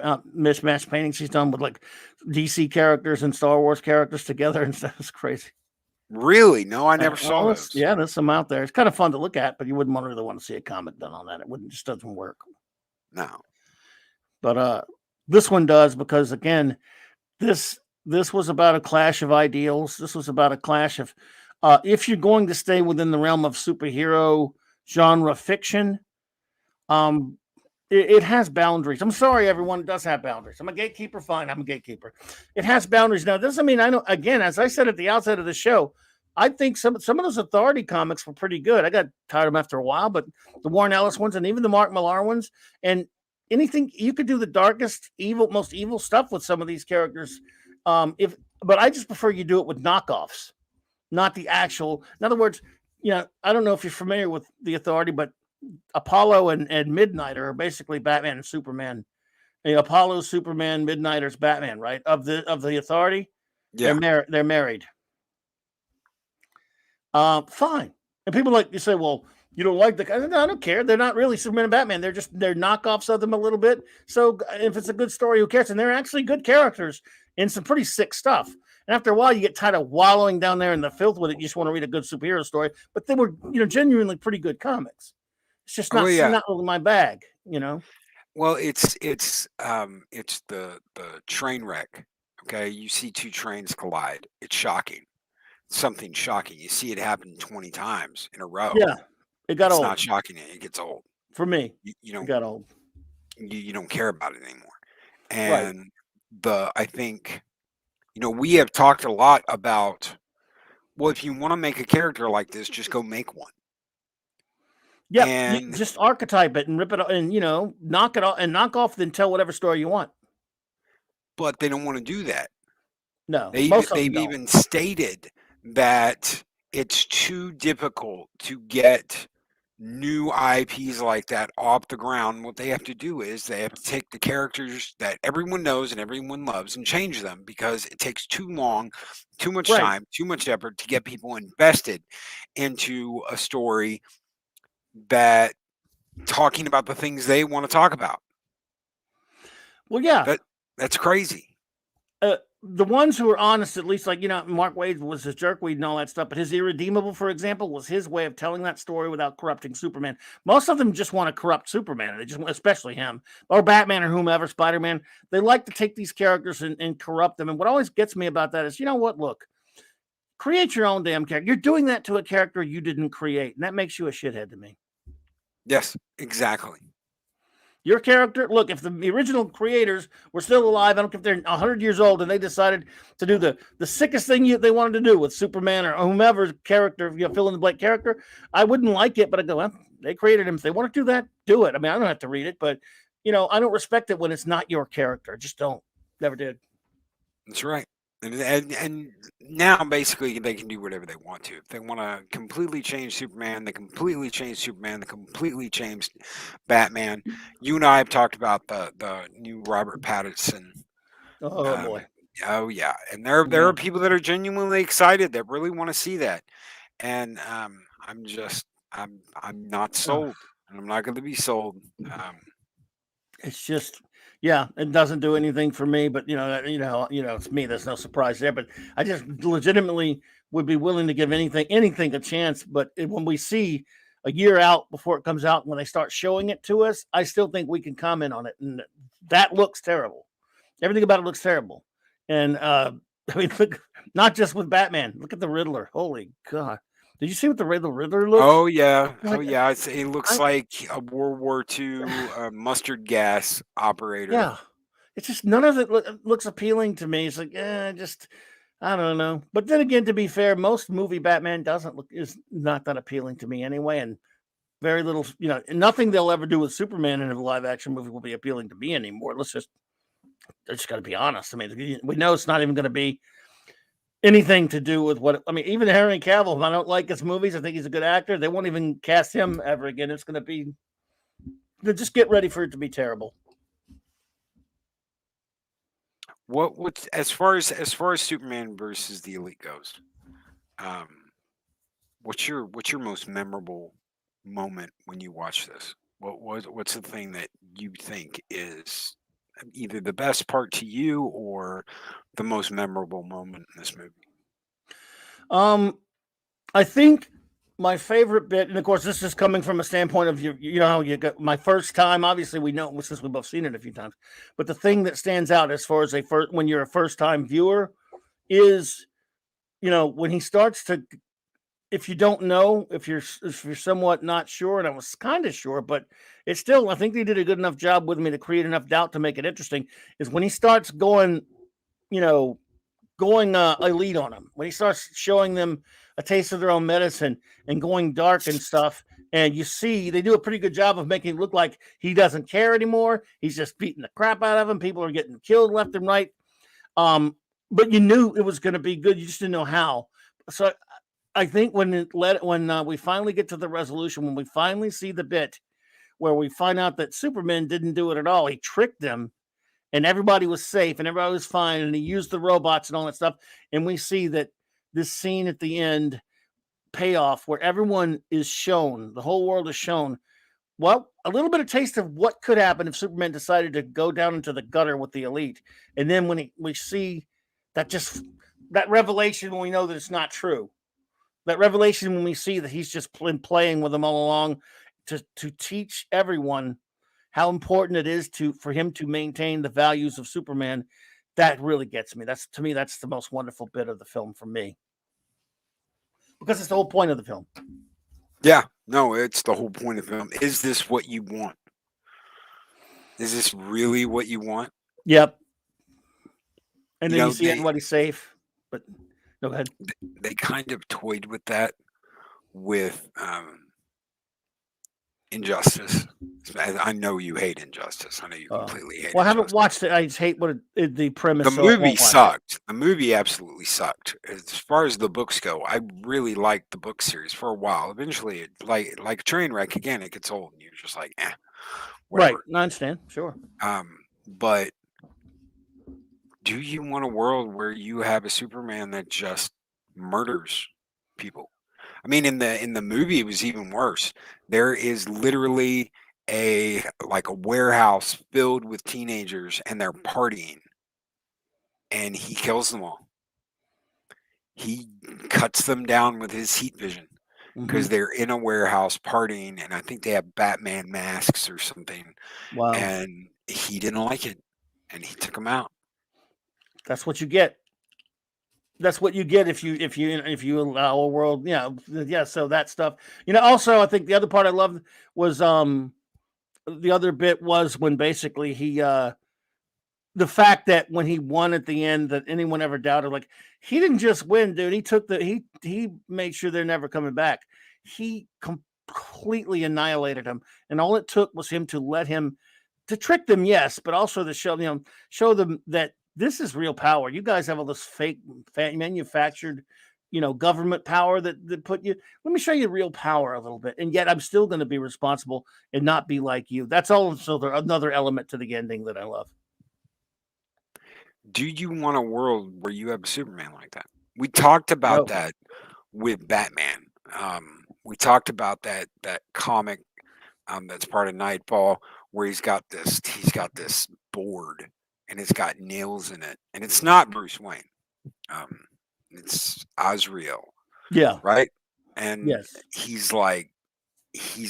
paintings he's done with like DC characters and Star Wars characters together and stuff? It's crazy. Really? No, I never saw those. Yeah, there's some out there. It's kind of fun to look at, but you wouldn't really want to see a comic done on that. Just doesn't work. No. But this one does, because again, this was about a clash of ideals. This was about a clash of if you're going to stay within the realm of superhero genre fiction, it has boundaries. I'm sorry, everyone, it does have boundaries. I'm a gatekeeper, fine. I'm a gatekeeper. It has boundaries. Now, doesn't mean I know. Again, as I said at the outset of the show, I think some of those Authority comics were pretty good. I got tired of them after a while, but the Warren Ellis ones and even the Mark Millar ones, and anything you could do the darkest, most evil stuff with some of these characters. But I just prefer you do it with knockoffs, not the actual. In other words, I don't know if you're familiar with the Authority, but Apollo and Midnighter are basically Batman and Superman. Apollo, Superman, Midnighter's Batman, right? Of the Authority, Yeah. they're married. Fine. And people like you say, well, you don't like the. No, I don't care. They're not really Superman and Batman. They're knockoffs of them a little bit. So if it's a good story, who cares? And they're actually good characters in some pretty sick stuff. And after a while, you get tired of wallowing down there in the filth with it. You just want to read a good superhero story. But they were, genuinely pretty good comics. It's just not not really my bag, Well, it's the train wreck. Okay, you see two trains collide. It's shocking. Something shocking. You see it happen 20 times in a row. Yeah, it got It's old. not shocking. It gets old for me. You it got old. You don't care about it anymore. And I think, we have talked a lot about, well, if you want to make a character like this, just go make one. Yeah, and just archetype it and rip it and knock it off and knock off, then tell whatever story you want. But they don't want to do that. No, they've even stated that it's too difficult to get new IPs like that off the ground. What they have to do is they have to take the characters that everyone knows and everyone loves and change them, because it takes too long, too much time, too much effort to get people invested into a story that talking about the things they want to talk about. Well, yeah, that's crazy. The ones who are honest, at least, like, Mark Waid was his jerkweed and all that stuff, but his Irredeemable, for example, was his way of telling that story without corrupting Superman. Most of them just want to corrupt Superman. They just, especially him or Batman or whomever, Spider-Man. They like to take these characters and corrupt them. And what always gets me about that is, what? Look, create your own damn character. You're doing that to a character you didn't create, and that makes you a shithead to me. Yes, exactly. Your character, look, if the original creators were still alive, I don't care if they're 100 years old and they decided to do the sickest thing they wanted to do with Superman or whomever's character, fill in the blank character, I wouldn't like it, but I go, well, they created him. If they want to do that, do it. I mean, I don't have to read it, but, I don't respect it when it's not your character. Just don't. Never did. That's right. And now basically they can do whatever they want to. If they want to completely change Superman, they completely change Superman. They completely change Batman. You and I have talked about the new Robert Pattinson. Oh boy. Oh yeah. And there are people that are genuinely excited that really want to see that. And I'm not sold, and I'm not going to be sold. It's just, yeah, it doesn't do anything for me, but it's me. There's no surprise there, but I just legitimately would be willing to give anything a chance. But when we see a year out before it comes out, when they start showing it to us, I still think we can comment on it. And that looks terrible. Everything about it looks terrible. And I mean, look, not just with Batman, look at the Riddler. Holy God. Did you see what the Riddler looks? Oh yeah, it looks like a World War II mustard gas operator. Yeah, it's just none of it looks appealing to me. It's like, I don't know. But then again, to be fair, most movie Batman is not that appealing to me anyway, and very little, nothing they'll ever do with Superman in a live action movie will be appealing to me anymore. I just got to be honest. I mean, we know it's not even going to be anything to do with even Henry Cavill, if I don't like his movies, I think he's a good actor, they won't even cast him ever again. It's going to be, just get ready for it to be terrible. What as far as Superman versus the Elite goes, what's your most memorable moment when you watch this? What's the thing that you think is either the best part to you or the most memorable moment in this movie? I think my favorite bit, and of course this is coming from a standpoint of you got my first time. Obviously, we know since we've both seen it a few times, but the thing that stands out as far as when you're a first time viewer is, when he starts to, if you don't know, if you're somewhat not sure, and I was kind of sure, but it's still, I think they did a good enough job with me to create enough doubt to make it interesting, is when he starts going elite on them, when he starts showing them a taste of their own medicine and going dark and stuff, And you see, they do a pretty good job of making it look like he doesn't care anymore. He's just beating the crap out of him. People are getting killed left and right. But you knew it was going to be good. You just didn't know how. So I think when we finally get to the resolution, when we finally see the bit where we find out that Superman didn't do it at all, he tricked them, and everybody was safe and everybody was fine, and he used the robots and all that stuff. And we see that this scene at the end payoff where everyone is shown, the whole world is shown, well, a little bit of taste of what could happen if Superman decided to go down into the gutter with the elite. And then when we see that revelation, when we know that it's not true, that revelation when we see that he's just been playing with them all along to teach everyone how important it is for him to maintain the values of Superman, that really gets me. That's the most wonderful bit of the film for me. Because it's the whole point of the film. Yeah, no, it's the whole point of the film. Is this what you want? Is this really what you want? Yep. And then you see everybody safe. But go ahead. They kind of toyed with that with Injustice. I know you hate Injustice. I know you completely hate it. Well, I haven't watched it. I just hate the premise. The movie sucked. The movie absolutely sucked. As far as the books go, I really liked the book series for a while. Eventually, it, like a train wreck, again, it gets old, and you're just like, whatever. Right. I understand. Sure. But do you want a world where you have a Superman that just murders people? I mean, in the movie, it was even worse. There is literally a warehouse filled with teenagers, and they're partying, and he kills them all. He cuts them down with his heat vision because they're in a warehouse partying, and I think they have Batman masks or something. Wow. And he didn't like it, and he took them out. That's what you get. That's what you get if you allow a world, yeah. So that stuff, Also, I think the other part I loved was the other bit was when basically he the fact that when he won at the end, that anyone ever doubted, like, he didn't just win, dude. He took he made sure they're never coming back. He completely annihilated him, and all it took was him to trick them, yes, but also to show them that this is real power. You guys have all this fake manufactured, government power that put you. Let me show you real power a little bit, and yet I'm still going to be responsible and not be like you. That's also another element to the ending that I love. Do you want a world where you have a Superman like that? We talked about that with Batman. We talked about that comic that's part of Nightfall, where he's got this board, and it's got nails in it, and it's not Bruce Wayne. It's Azrael. Yeah. Right? And yes, he's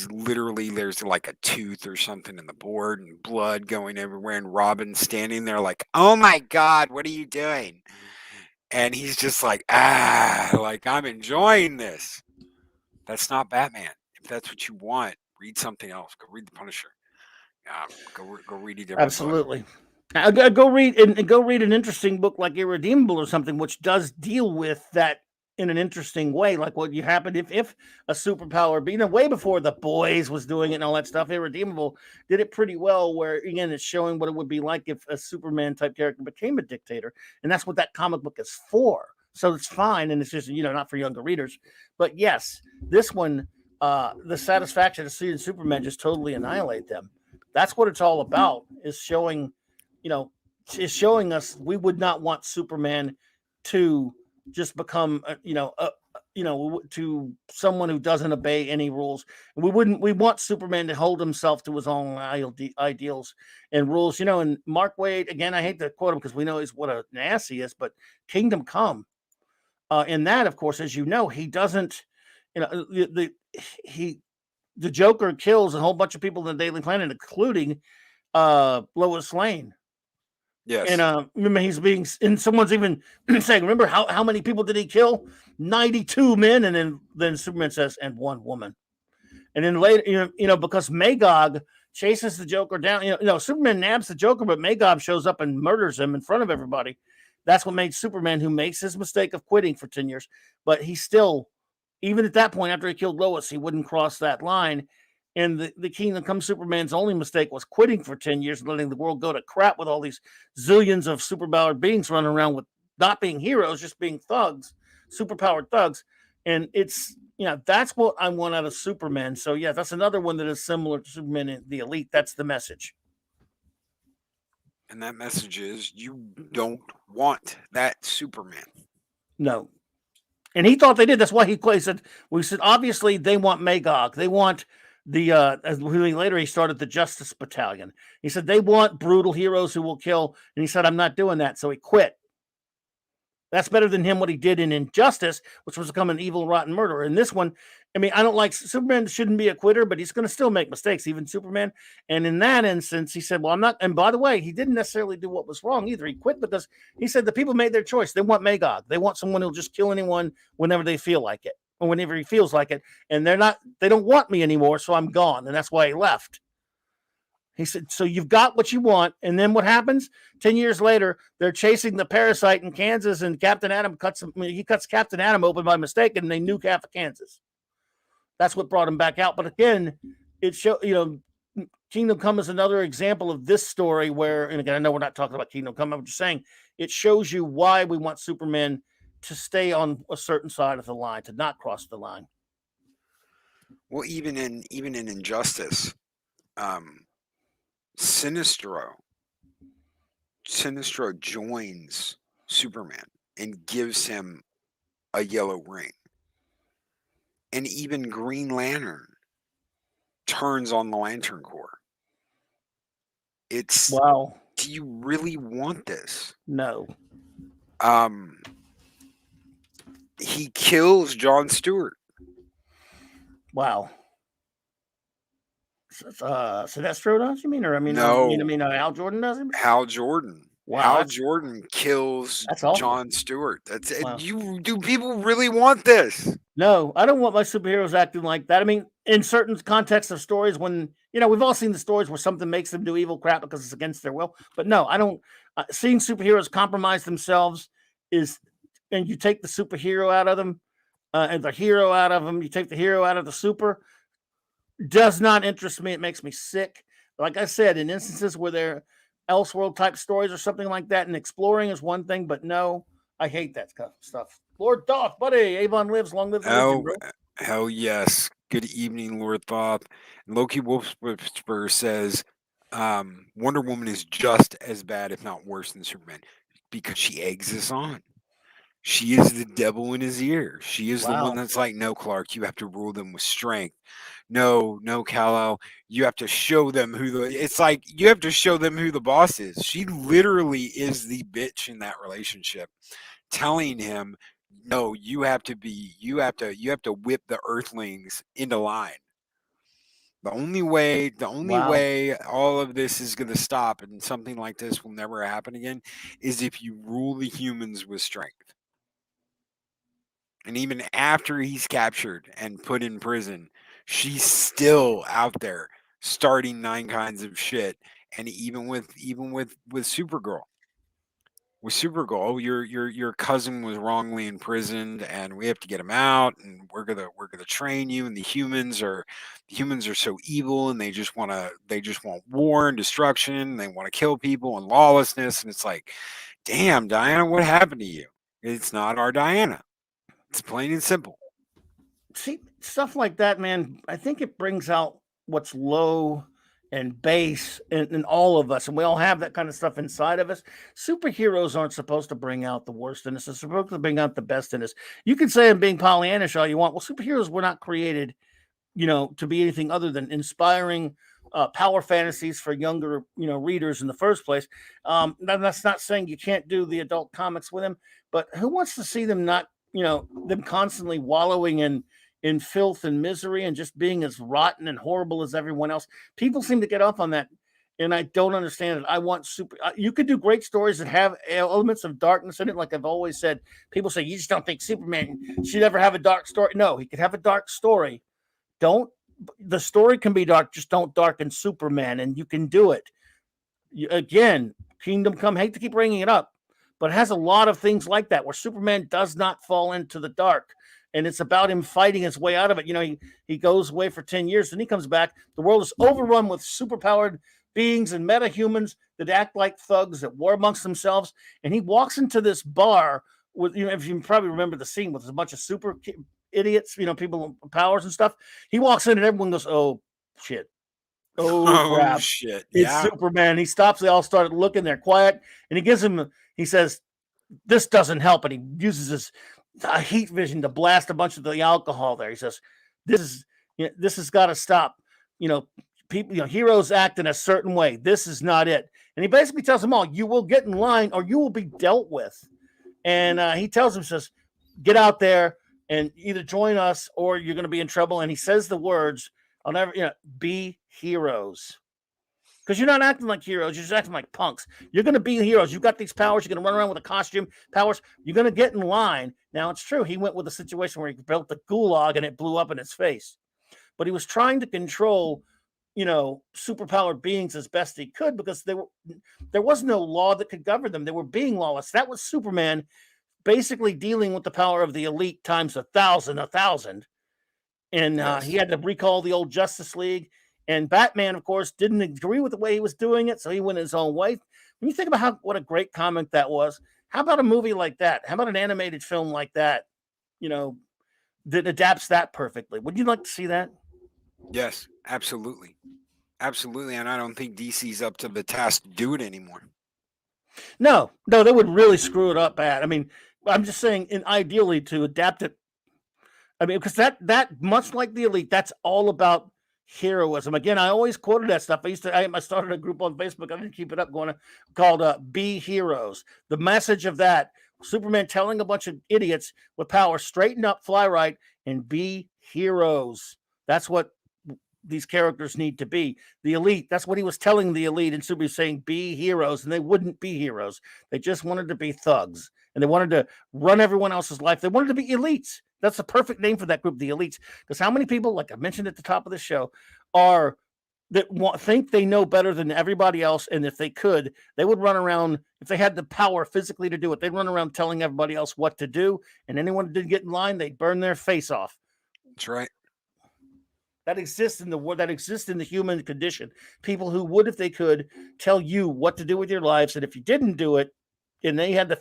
literally, there's like a tooth or something in the board and blood going everywhere, and Robin's standing there like, oh my God, what are you doing? And he's just like, I'm enjoying this. That's not Batman. If that's what you want, read something else. Go read The Punisher. Go read a different absolutely. Book. Go read an interesting book like Irredeemable or something, which does deal with that in an interesting way, like what you happened if a superpower, way before The Boys was doing it and all that stuff. Irredeemable did it pretty well, where again it's showing what it would be like if a Superman type character became a dictator, and that's what that comic book is for. So it's fine, and it's just not for younger readers. But yes, this one, the satisfaction of seeing Superman just totally annihilate them. That's what it's all about. Is showing us we would not want Superman to just become to someone who doesn't obey any rules. We want Superman to hold himself to his own ideals and rules. And Mark Waid, again, I hate to quote him because we know what an ass he is, but Kingdom Come, in that, of course, as you know, he doesn't, the Joker kills a whole bunch of people in the Daily Planet, including Lois Lane. Yes. And remember someone's even saying, remember how many people did he kill? 92 men. And then Superman says, and one woman. And then later, because Magog chases the Joker down, Superman nabs the Joker, but Magog shows up and murders him in front of everybody. That's what made Superman, who makes his mistake of quitting for 10 years, but he still, even at that point, after he killed Lois, he wouldn't cross that line. And the Kingdom Come Superman's only mistake was quitting for 10 years and letting the world go to crap with all these zillions of superpowered beings running around with not being heroes, just being thugs, superpowered thugs. And it's, that's what I want out of Superman. So, yeah, that's another one that is similar to Superman and the Elite. That's the message. And that message is you don't want that Superman. No. And he thought they did. That's why he said, obviously they want Magog. They want later he started the Justice Battalion. He said they want brutal heroes who will kill. And he said, I'm not doing that. So he quit. That's better than what he did in Injustice, which was become an evil, rotten murderer. In this one, I mean, I don't like Superman shouldn't be a quitter, but he's going to still make mistakes, even Superman. And in that instance, he said, well, I'm not. And by the way, he didn't necessarily do what was wrong either. He quit because he said the people made their choice. They want Magog. They want someone who'll just kill anyone whenever they feel like it or whenever he feels like it. And they don't want me anymore. So I'm gone. And that's why he left. He said, so you've got what you want. And then what happens? 10 years later, they're chasing the parasite in Kansas, and Captain Atom cuts Captain Atom open by mistake, and they nuke half of Kansas. That's what brought him back out. But again, it Kingdom Come is another example of this story where, and again, I know we're not talking about Kingdom Come. I'm just saying it shows you why we want Superman to stay on a certain side of the line, to not cross the line. Well, even in Injustice, Sinestro joins Superman and gives him a yellow ring. And even Green Lantern turns on the Lantern Corps. It's wow. Do you really want this? No. He kills John Stewart. Wow. Sinestro does, you mean? Or No. Hal Jordan does it? Hal Jordan. Wow, Hal Jordan kills awful. John Stewart. That's it. Wow. Do people really want this? No, I don't want my superheroes acting like that. I mean, in certain contexts of stories, when we've all seen the stories where something makes them do evil crap because it's against their will. But no, I don't. Seeing superheroes compromise themselves and you take the superhero out of them, and the hero out of them. You take the hero out of the super. Does not interest me. It makes me sick. Like I said, in instances where they're Elseworld type stories or something like that, and exploring is one thing, but no, I hate that stuff. Lord Thoth, buddy, Avon lives, long live the legend, bro. Hell yes. Good evening, Lord Thoth. Loki Wolfwhisperer says Wonder Woman is just as bad, if not worse, than Superman because she eggs us on. She is the devil in his ear. She is the one that's like, no, Clark, you have to rule them with strength. No, Kal-El, you have to show them it's like you have to show them who the boss is. She literally is the bitch in that relationship, telling him, no, you have to whip the Earthlings into line. The only way all of this is going to stop and something like this will never happen again is if you rule the humans with strength. And even after he's captured and put in prison, she's still out there starting 9 kinds of shit. And even with Supergirl. With Supergirl, your cousin was wrongly imprisoned, and we have to get him out, and we're gonna train you. And the humans are so evil, and they just want war and destruction. They want to kill people and lawlessness. And it's like, damn, Diana, what happened to you? It's not our Diana. It's plain and simple. See, stuff like that, man, I think it brings out what's low and base in all of us. And we all have that kind of stuff inside of us. Superheroes aren't supposed to bring out the worst in us. They're supposed to bring out the best in us. You can say I'm being Pollyannish all you want. Well, superheroes were not created, to be anything other than inspiring power fantasies for younger, readers in the first place. That's not saying you can't do the adult comics with them, but who wants to see them not, them constantly wallowing in filth and misery and just being as rotten and horrible as everyone else? People seem to get off on that, and I don't understand it. I want you could do great stories that have elements of darkness in it. Like I've always said, people say, you just don't think Superman should ever have a dark story. No, he could have a dark story. The story can be dark, just don't darken Superman, and you can do it. Again, Kingdom Come, hate to keep bringing it up, but it has a lot of things like that where Superman does not fall into the dark. and it's about him fighting his way out of it. You know, he goes away for 10 years, and he comes back. The world is overrun with superpowered beings and metahumans that act like thugs that war amongst themselves. And he walks into this bar with, you know, if you probably remember the scene with a bunch of super idiots, you know, people with powers and stuff. He walks in and everyone goes, "Oh shit. Oh crap. Shit. It's Yeah. Superman." He stops. They all started looking. They're quiet. And he says, "This doesn't help." And he uses his heat vision to blast a bunch of the alcohol there. He says, this has got to stop. You know, people, you know, heroes act in a certain way. This is not it. And he basically tells them all, you will get in line or you will be dealt with. And he tells them, says, get out there and either join us or you're going to be in trouble. And he says the words, I'll never, you know, be heroes. Because you're not acting like heroes. You're just acting like punks. You're going to be heroes. You've got these powers. You're going to run around with a costume, powers. You're going to get in line. Now, it's true. He went with a situation where he built the gulag and it blew up in his face. But he was trying to control, you know, superpowered beings as best he could because there was no law that could govern them. They were being lawless. That was Superman basically dealing with the power of the elite times 1,000. And Yes. he had to recall the old Justice League. And Batman, of course, didn't agree with the way he was doing it, so he went his own way. When you think about what a great comic that was, how about a movie like that? How about an animated film like that, you know, that adapts that perfectly? Would you like to see that? Yes, absolutely. Absolutely. And I don't think DC's up to the task to do it anymore. No, they would really screw it up bad. I mean, I'm just saying, ideally to adapt it. I mean, because that much like the elite, that's all about heroism. Again, I always quoted that stuff. I started a group on Facebook. I didn't keep it up called Be Heroes. The message of that, Superman telling a bunch of idiots with power, straighten up, fly right, and be heroes. That's what these characters need to be. The elite, that's what he was telling the elite, and Superman saying, be heroes, and they wouldn't be heroes. They just wanted to be thugs, and they wanted to run everyone else's life. They wanted to be elites. That's the perfect name for that group, the elites. Because how many people, like I mentioned at the top of the show, think they know better than everybody else, and if they could, they would run around, if they had the power physically to do it, they'd run around telling everybody else what to do, and anyone that didn't get in line, they'd burn their face off. That's right. That exists in the world, that exists in the human condition. People who would, if they could, tell you what to do with your lives, and if you didn't do it, and they had the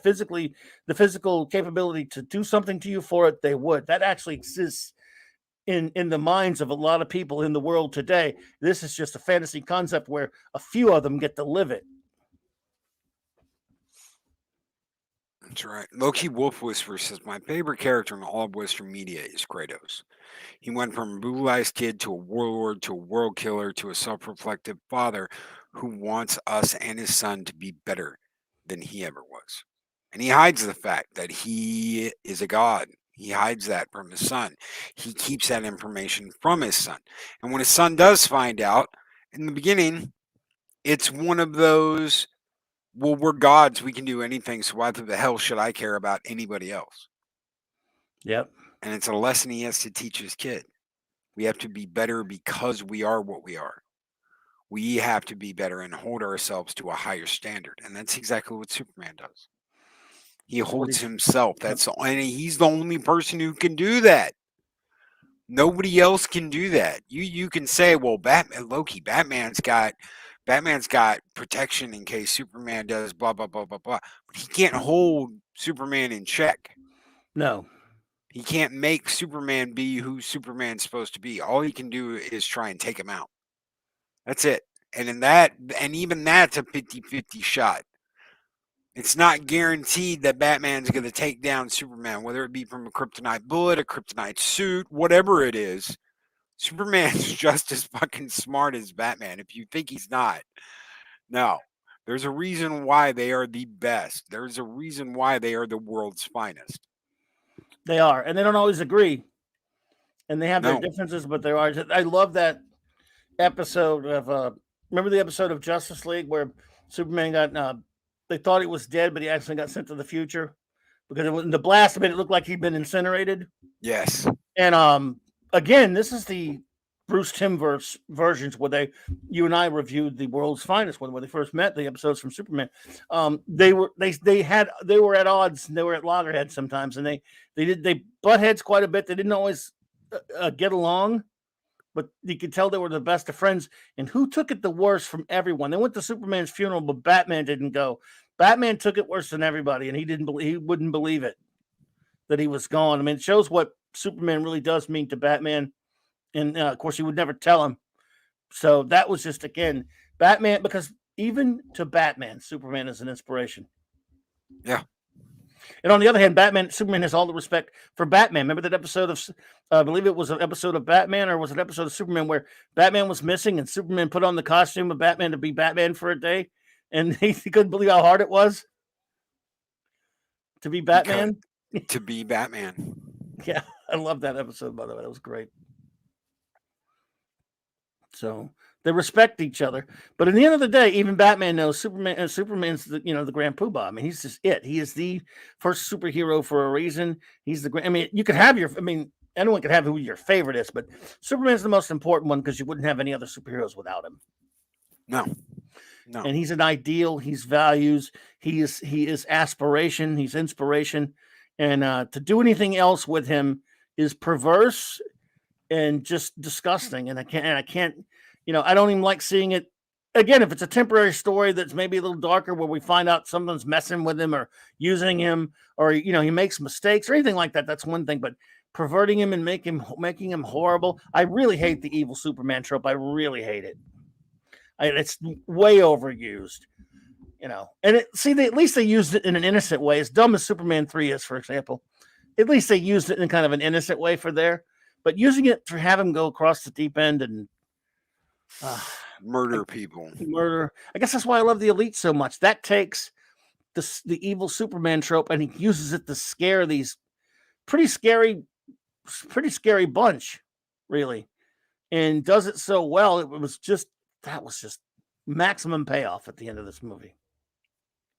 physical capability to do something to you for it, they would. That actually exists in the minds of a lot of people in the world today. This is just a fantasy concept where a few of them get to live it. That's right. Loki Wolf Whisperer says, my favorite character in all of Western media is Kratos. He went from a brutalized kid to a warlord to a world killer to a self-reflective father who wants us and his son to be better than he ever was. And he hides the fact that he is a god. He hides that from his son. He keeps that information from his son. And when his son does find out, in the beginning, it's one of those, well, we're gods. We can do anything. So why the hell should I care about anybody else? Yep. And it's a lesson he has to teach his kid. We have to be better because we are what we are. We have to be better and hold ourselves to a higher standard. And that's exactly what Superman does. He holds himself. And he's the only person who can do that. Nobody else can do that. You can say, well, Batman's got protection in case Superman does blah blah blah blah blah. But he can't hold Superman in check. No. He can't make Superman be who Superman's supposed to be. All he can do is try and take him out. That's it. And even that's a 50-50 shot. It's not guaranteed that Batman's going to take down Superman, whether it be from a kryptonite bullet, a kryptonite suit, whatever it is. Superman's just as fucking smart as Batman. If you think he's not, no. There's a reason why they are the best. There's a reason why they are the world's finest. They are, and they don't always agree. And they have their differences, but there are. I love that episode of remember the episode of Justice League where Superman got they thought he was dead, but he actually got sent to the future because it was, the blast made it look like he'd been incinerated. Yes. And again, this is Bruce Timm versions where you and I reviewed the World's Finest one, where they first met, the episodes from Superman. They were at odds, and they were at loggerheads sometimes, and they butt heads quite a bit. They didn't always get along, but you could tell they were the best of friends. And who took it the worst from everyone? They went to Superman's funeral, but Batman didn't go. Batman took it worse than everybody, and he wouldn't believe it that he was gone. I mean, it shows what Superman really does mean to Batman. And of course, he would never tell him. So that was just, again, Batman, because even to Batman, Superman is an inspiration. Yeah. And on the other hand, Superman has all the respect for Batman. Remember that episode of, I believe it was an episode of Batman, or was it an episode of Superman where Batman was missing and Superman put on the costume of Batman to be Batman for a day? And he couldn't believe how hard it was to be Batman. To be Batman. Yeah, I love that episode, by the way. That was great. So they respect each other, but at the end of the day, even Batman knows Superman's the grand poobah. I mean, he's just it. He is the first superhero for a reason. He's the. I mean, you could have anyone could have who your favorite is, but Superman's the most important one because you wouldn't have any other superheroes without him. No. And he's an ideal. He's values. He is aspiration. He's inspiration, and to do anything else with him is perverse and just disgusting. And I can't, I don't even like seeing it. Again, if it's a temporary story that's maybe a little darker where we find out someone's messing with him or using him, or, he makes mistakes or anything like that, that's one thing. But perverting him and making him horrible. I really hate the evil Superman trope. I really hate it. It's way overused, and at least they used it in an innocent way. As dumb as Superman 3 is, for example, at least they used it in kind of an innocent way for there. But using it to have him go across the deep end and murder people. I guess that's why I love the Elite so much. That takes the evil Superman trope and he uses it to scare these pretty scary bunch, really, and does it so well. That was just maximum payoff at the end of this movie.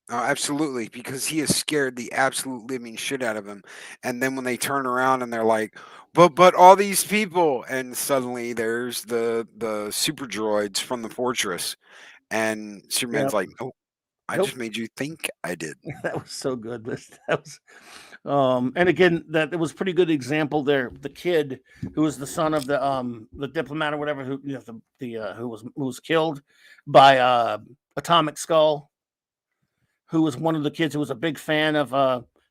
Oh, absolutely, because he has scared the absolute living shit out of him. And then when they turn around and they're like, but all these people, and suddenly there's the super droids from the fortress, and Superman's like, "Oh, I just made you think I did." That was so good. That was, and again, that it was a pretty good example there. The kid who was the son of the diplomat or whatever, who was killed by Atomic Skull, who was one of the kids who was a big fan of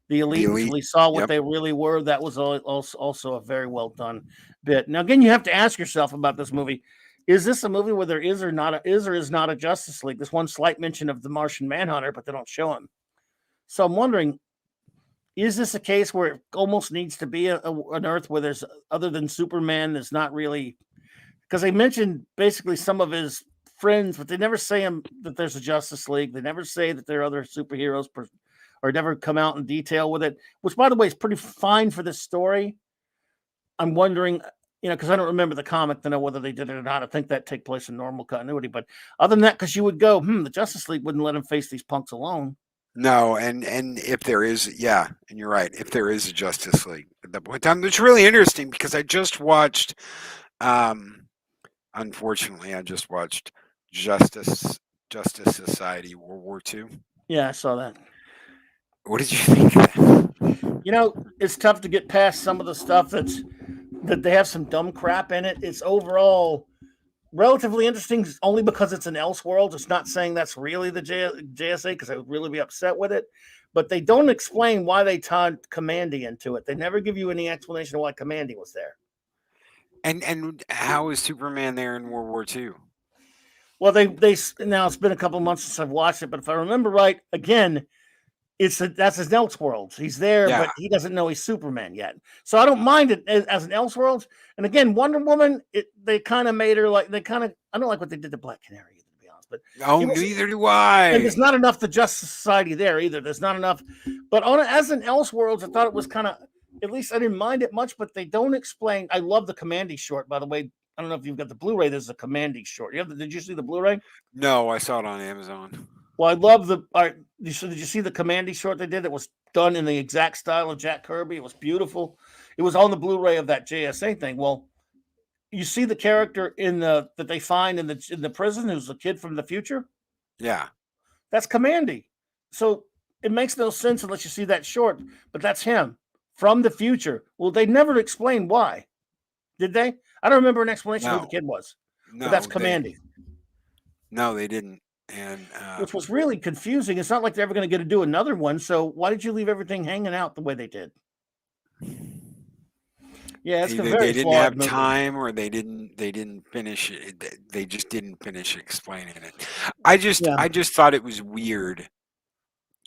the Elite until he saw what they really were. That was also a very well done bit. Now, again, you have to ask yourself about this movie. Is this a movie where there is or is not a Justice League? There's one slight mention of the Martian Manhunter, but they don't show him. So I'm wondering, is this a case where it almost needs to be an Earth where there's, other than Superman, there's not really, because they mentioned basically some of his friends, but they never say that there's a Justice League. They never say that there are other superheroes, or never come out in detail with it, which, by the way, is pretty fine for this story. I'm wondering, because I don't remember the comic to know whether they did it or not. I think that take place in normal continuity. But other than that, because you would go, the Justice League wouldn't let him face these punks alone. No, and if there is, and you're right, if there is a Justice League at that point in time, it's really interesting because I just watched, unfortunately, Justice Society World War II. Yeah, I saw that. What did you think of that? It's tough to get past some of the stuff that they have some dumb crap in it. It's overall relatively interesting only because it's an Elseworld. It's not saying that's really the JSA, because I would really be upset with it. But they don't explain why they tied Commandy into it. They never give you any explanation of why Commandy was there. And how is Superman there in World War II? Well, they now it's been a couple months since I've watched it, but if I remember right, again, that's his Elseworlds. He's there, but he doesn't know he's Superman yet. So I don't mind it as an Elseworlds. And again, Wonder Woman, they kind of made her I don't like what they did to Black Canary, to be honest. But neither do I. And there's not enough the Justice Society there either. There's not enough. But as an Elseworlds, I thought it was kind of, at least I didn't mind it much. But they don't explain. I love the Commandy short, by the way. I don't know if you've got the Blu-ray. There's a Commandy short. Did you see the Blu-ray? No, I saw it on Amazon. Well, I love did you see the Commandy short they did? It was done in the exact style of Jack Kirby. It was beautiful. It was on the Blu-ray of that JSA thing. Well, you see the character in the that they find in the prison, who's the kid from the future. Yeah. That's Commandy. So it makes no sense unless you see that short, but that's him from the future. Well, they never explained why, did they? I don't remember an explanation who the No. kid was, but No, that's Commandy, they didn't. And which was really confusing. It's not like they're ever going to get to do another one. So why did you leave everything hanging out the way they did? Yeah, it's a either very they didn't flawed have movie. time, or they didn't finish it. They just didn't finish explaining it. I just thought it was weird,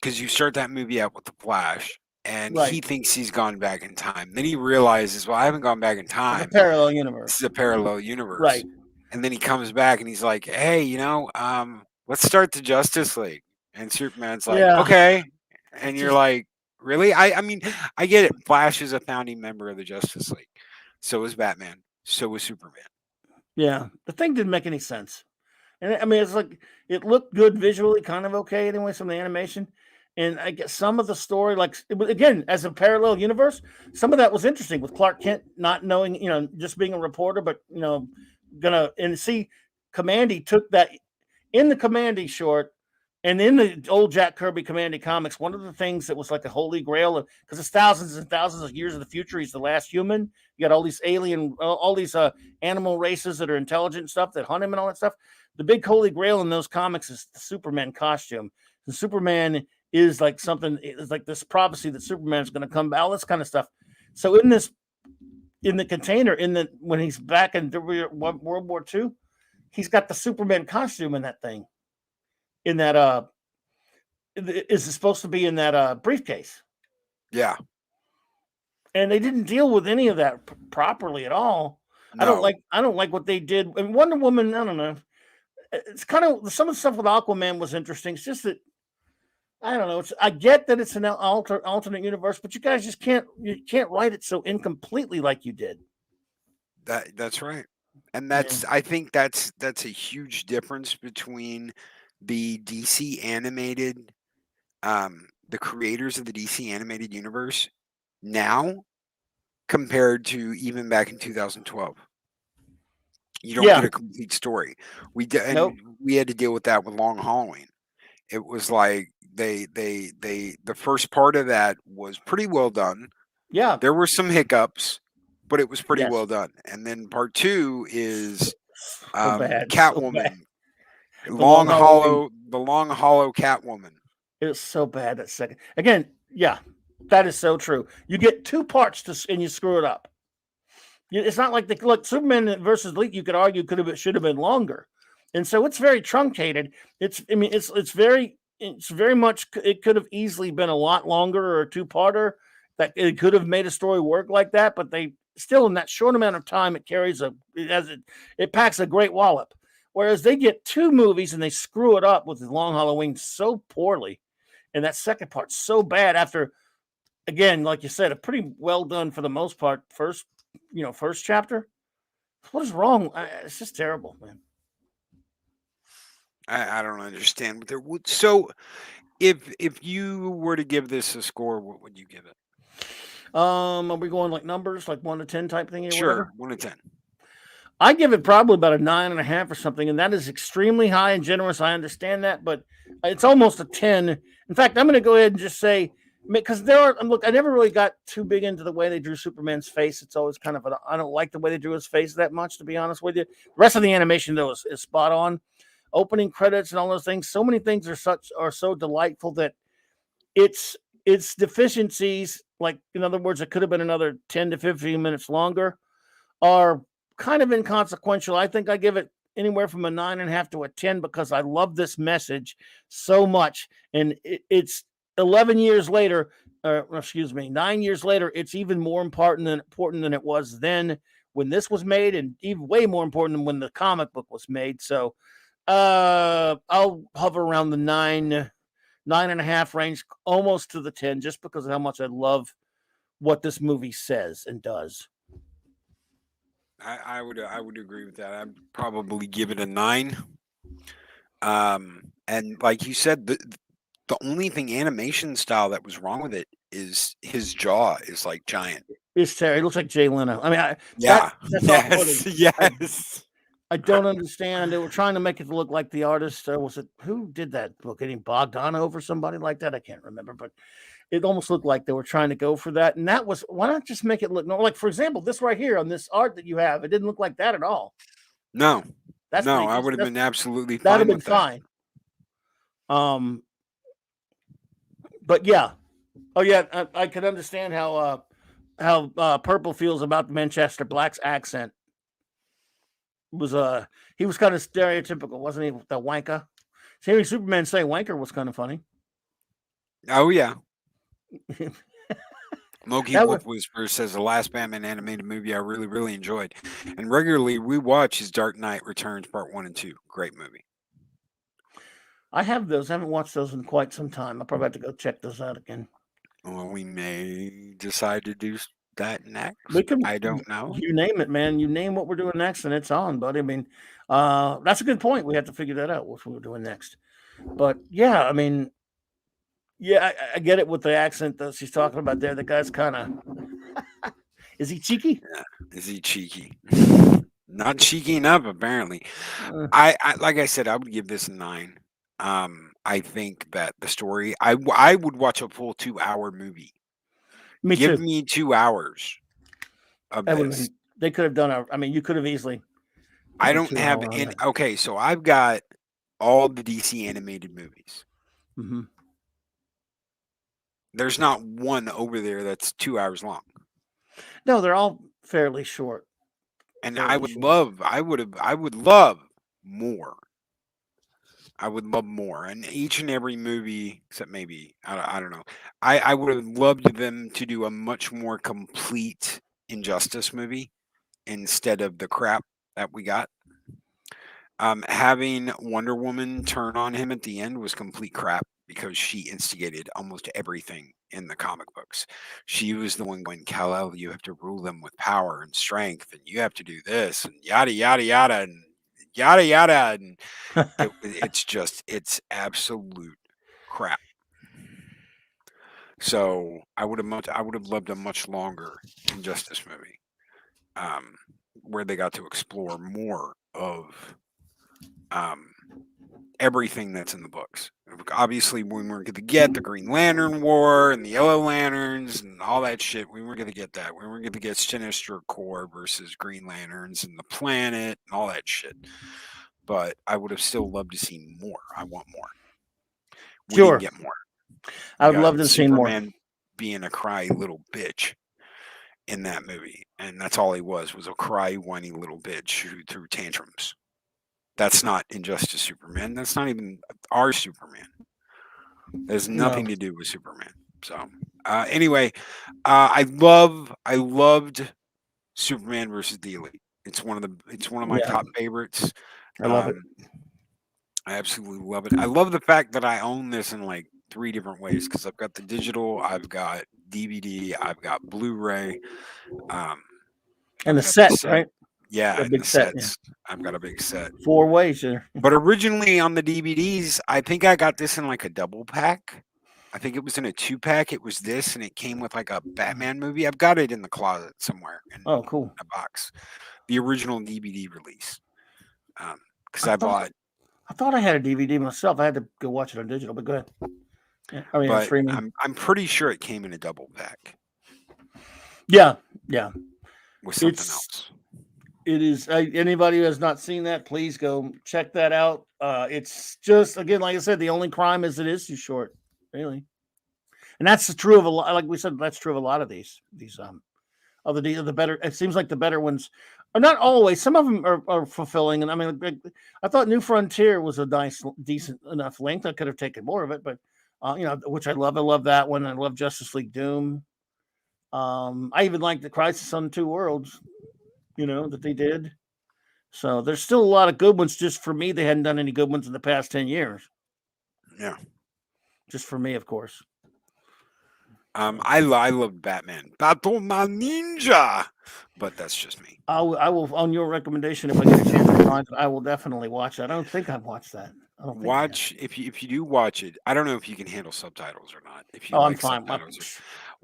because you start that movie out with the Flash, and he Right. thinks he's gone back in time. Then he realizes, well, I haven't gone back in It's a time. parallel This universe. is a parallel universe. Right. And then he comes back and he's like, hey, let's start the Justice League. And Superman's like, Yeah. okay. And you're Just- like, really? I mean, I get it. Flash is a founding member of the Justice League. So is Batman. So is Superman. Yeah. The thing didn't make any sense. And I mean, it's like it looked good visually, kind of okay anyway, some of the animation. And I guess some of the story, like again, as a parallel universe, some of that was interesting with Clark Kent not knowing, just being a reporter, but and see, Commandy took that in the Commandy short, and in the old Jack Kirby Commandy comics. One of the things that was like a holy grail, because it's thousands and thousands of years in the future. He's the last human. You got all these all these animal races that are intelligent and stuff that hunt him and all that stuff. The big holy grail in those comics is the Superman costume. The Superman is like something, it's like this prophecy that Superman is going to come back, all this kind of stuff. So in the container, when he's back in World War II, he's got the Superman costume in that thing. In that is supposed to be in that briefcase. Yeah. And they didn't deal with any of that properly at all. No. I don't like what they did. And Wonder Woman, I don't know. It's kind of some of the stuff with Aquaman was interesting. It's just that I don't know. I get that it's an alternate universe, but you guys just can't write it so incompletely like you did. That's right. And I think that's a huge difference between the DC animated, the creators of the DC animated universe now compared to even back in 2012. You don't get a complete story. We had to deal with that with Long Halloween. It was like the first part of that was pretty well done. Yeah. There were some hiccups, but it was pretty well done. And then part 2 is Catwoman. The long hollow Catwoman. It was so bad that second. Again, yeah, that is so true. You get 2 parts and you screw it up. It's not like Superman versus Leak. You could argue should have been longer, and so it's very truncated. It's very much. It could have easily been a lot longer or a 2-parter. That it could have made a story work like that, but they still in that short amount of time it packs a great wallop. Whereas they get 2 movies and they screw it up with the Long Halloween so poorly, and that second part so bad. After again, like you said, a pretty well done for the most part first chapter. What is wrong? It's just terrible, man. I don't understand. So, if you were to give this a score, what would you give it? Are we going like numbers, like 1 to 10 type thing? Sure, 1 to 10. I give it probably about a 9.5 or something, and that is extremely high and generous. I understand that, but it's almost a 10. In fact, I'm going to go ahead and just say, because I never really got too big into the way they drew Superman's face. It's always kind of I don't like the way they drew his face that much, to be honest with you. The rest of the animation though is spot on. Opening credits and all those things. So many things are so delightful that its deficiencies, like in other words, it could have been another 10 to 15 minutes longer, are kind of inconsequential. I think I give it anywhere from a 9.5 to a 10 because I love this message so much, and it's 11 years later, 9 years later, it's even more important than it was then when this was made, and even way more important than when the comic book was made. So I'll hover around the 9.5 range, almost to the 10, just because of how much I love what this movie says and does. I would agree with that. I'd probably give it a 9. And like you said, the only thing animation style that was wrong with it is his jaw is like giant. It's Terry. It looks like Jay Leno. I mean, Yeah. that's off-putting. Yes. I don't understand. They were trying to make it look like the artist. Was it who did that book? Any Bogdanov or somebody like that? I can't remember, but it almost looked like they were trying to go for that. And that was, why not just make it look like, for example, this right here on this art that you have, it didn't look like that at all. No. That's No, I would have been absolutely that'd have fine been with that. fine. But yeah. Oh yeah, I can understand how Purple feels about the Manchester Black's accent. He was kind of stereotypical, wasn't he? The wanker. Hearing Superman say wanker was kind of funny. Oh yeah. Loki Wolf Whisperer says the last Batman animated movie I really, really enjoyed, and regularly rewatch is Dark Knight Returns Part 1 and 2. Great movie. I have those. I haven't watched those in quite some time. I'll probably have to go check those out again. Well, we may decide to do that next. I don't know. You name it, man. You name what we're doing next, and it's on, buddy. I mean, that's a good point. We have to figure that out, what we're doing next. But yeah, I mean, yeah, I get it with the accent that she's talking about there. The guy's kind of is he cheeky? Yeah. Is he cheeky? Not cheeky enough, apparently. I like I said, I would give this a 9. I think that the story, I would watch a full 2-hour movie. Give me 2 hours of this. They could have done I mean, you could have easily. I don't have any. Okay, so I've got all the DC animated movies. Mm-hmm. There's not one over there that's 2 hours long. No, they're all fairly short. And I would love more. I would love more. And each and every movie, except maybe, I don't know. I would have loved them to do a much more complete Injustice movie instead of the crap that we got. Having Wonder Woman turn on him at the end was complete crap because she instigated almost everything in the comic books. She was the one going, Kal-El, you have to rule them with power and strength, and you have to do this, and yada, yada, yada, and yada, yada. And it's absolute crap. So I would have loved a much longer Injustice movie, where they got to explore more of everything that's in the books. Obviously, we weren't going to get the Green Lantern War and the Yellow Lanterns and all that shit. We weren't going to get that. We weren't going to get Sinister Corps versus Green Lanterns and the planet and all that shit. But I would have still loved to see more. I want more. We didn't get more. I would love to see more. Superman being a cry little bitch in that movie, and that's all he was a cry, whiny little bitch who threw tantrums. That's not Injustice Superman. That's not even our Superman. There's nothing to do with Superman. So anyway, I loved Superman versus the Elite. It's one of my top favorites. I love it. I absolutely love it. I love the fact that I own this in like 3 different ways because I've got the digital, I've got DVD, I've got Blu-ray, and the set, right? Yeah, a big set. Yeah. I've got a big set. 4 ways here. But originally on the DVDs, I think I got this in like a double pack. I think it was in a 2-pack. It was this, and it came with like a Batman movie. I've got it in the closet somewhere. Cool. A box. The original DVD release. Because I thought I had a DVD myself. I had to go watch it on digital, but go ahead. Yeah, I mean, but streaming. I'm pretty sure it came in a double pack. Yeah. With something else. It is. Anybody who has not seen that, please go check that out. It's just, again, like I said, the only crime is it is too short, really. And that's true of a lot. Like we said, that's true of a lot of these of the better. It seems like the better ones are not always. Some of them are fulfilling. And I mean, I thought New Frontier was a nice, decent enough length. I could have taken more of it, but which I love. I love that one. I love Justice League Doom. I even like the Crisis on 2 Worlds. That they did. So there's still a lot of good ones. Just for me, they hadn't done any good ones in the past 10 years. Yeah. Just for me, of course. I love Batman. Batman Ninja. But that's just me. I will, on your recommendation, if I get a chance, I will definitely watch that. I don't think I've watched that. If you do watch it. I don't know if you can handle subtitles or not. If you I'm fine.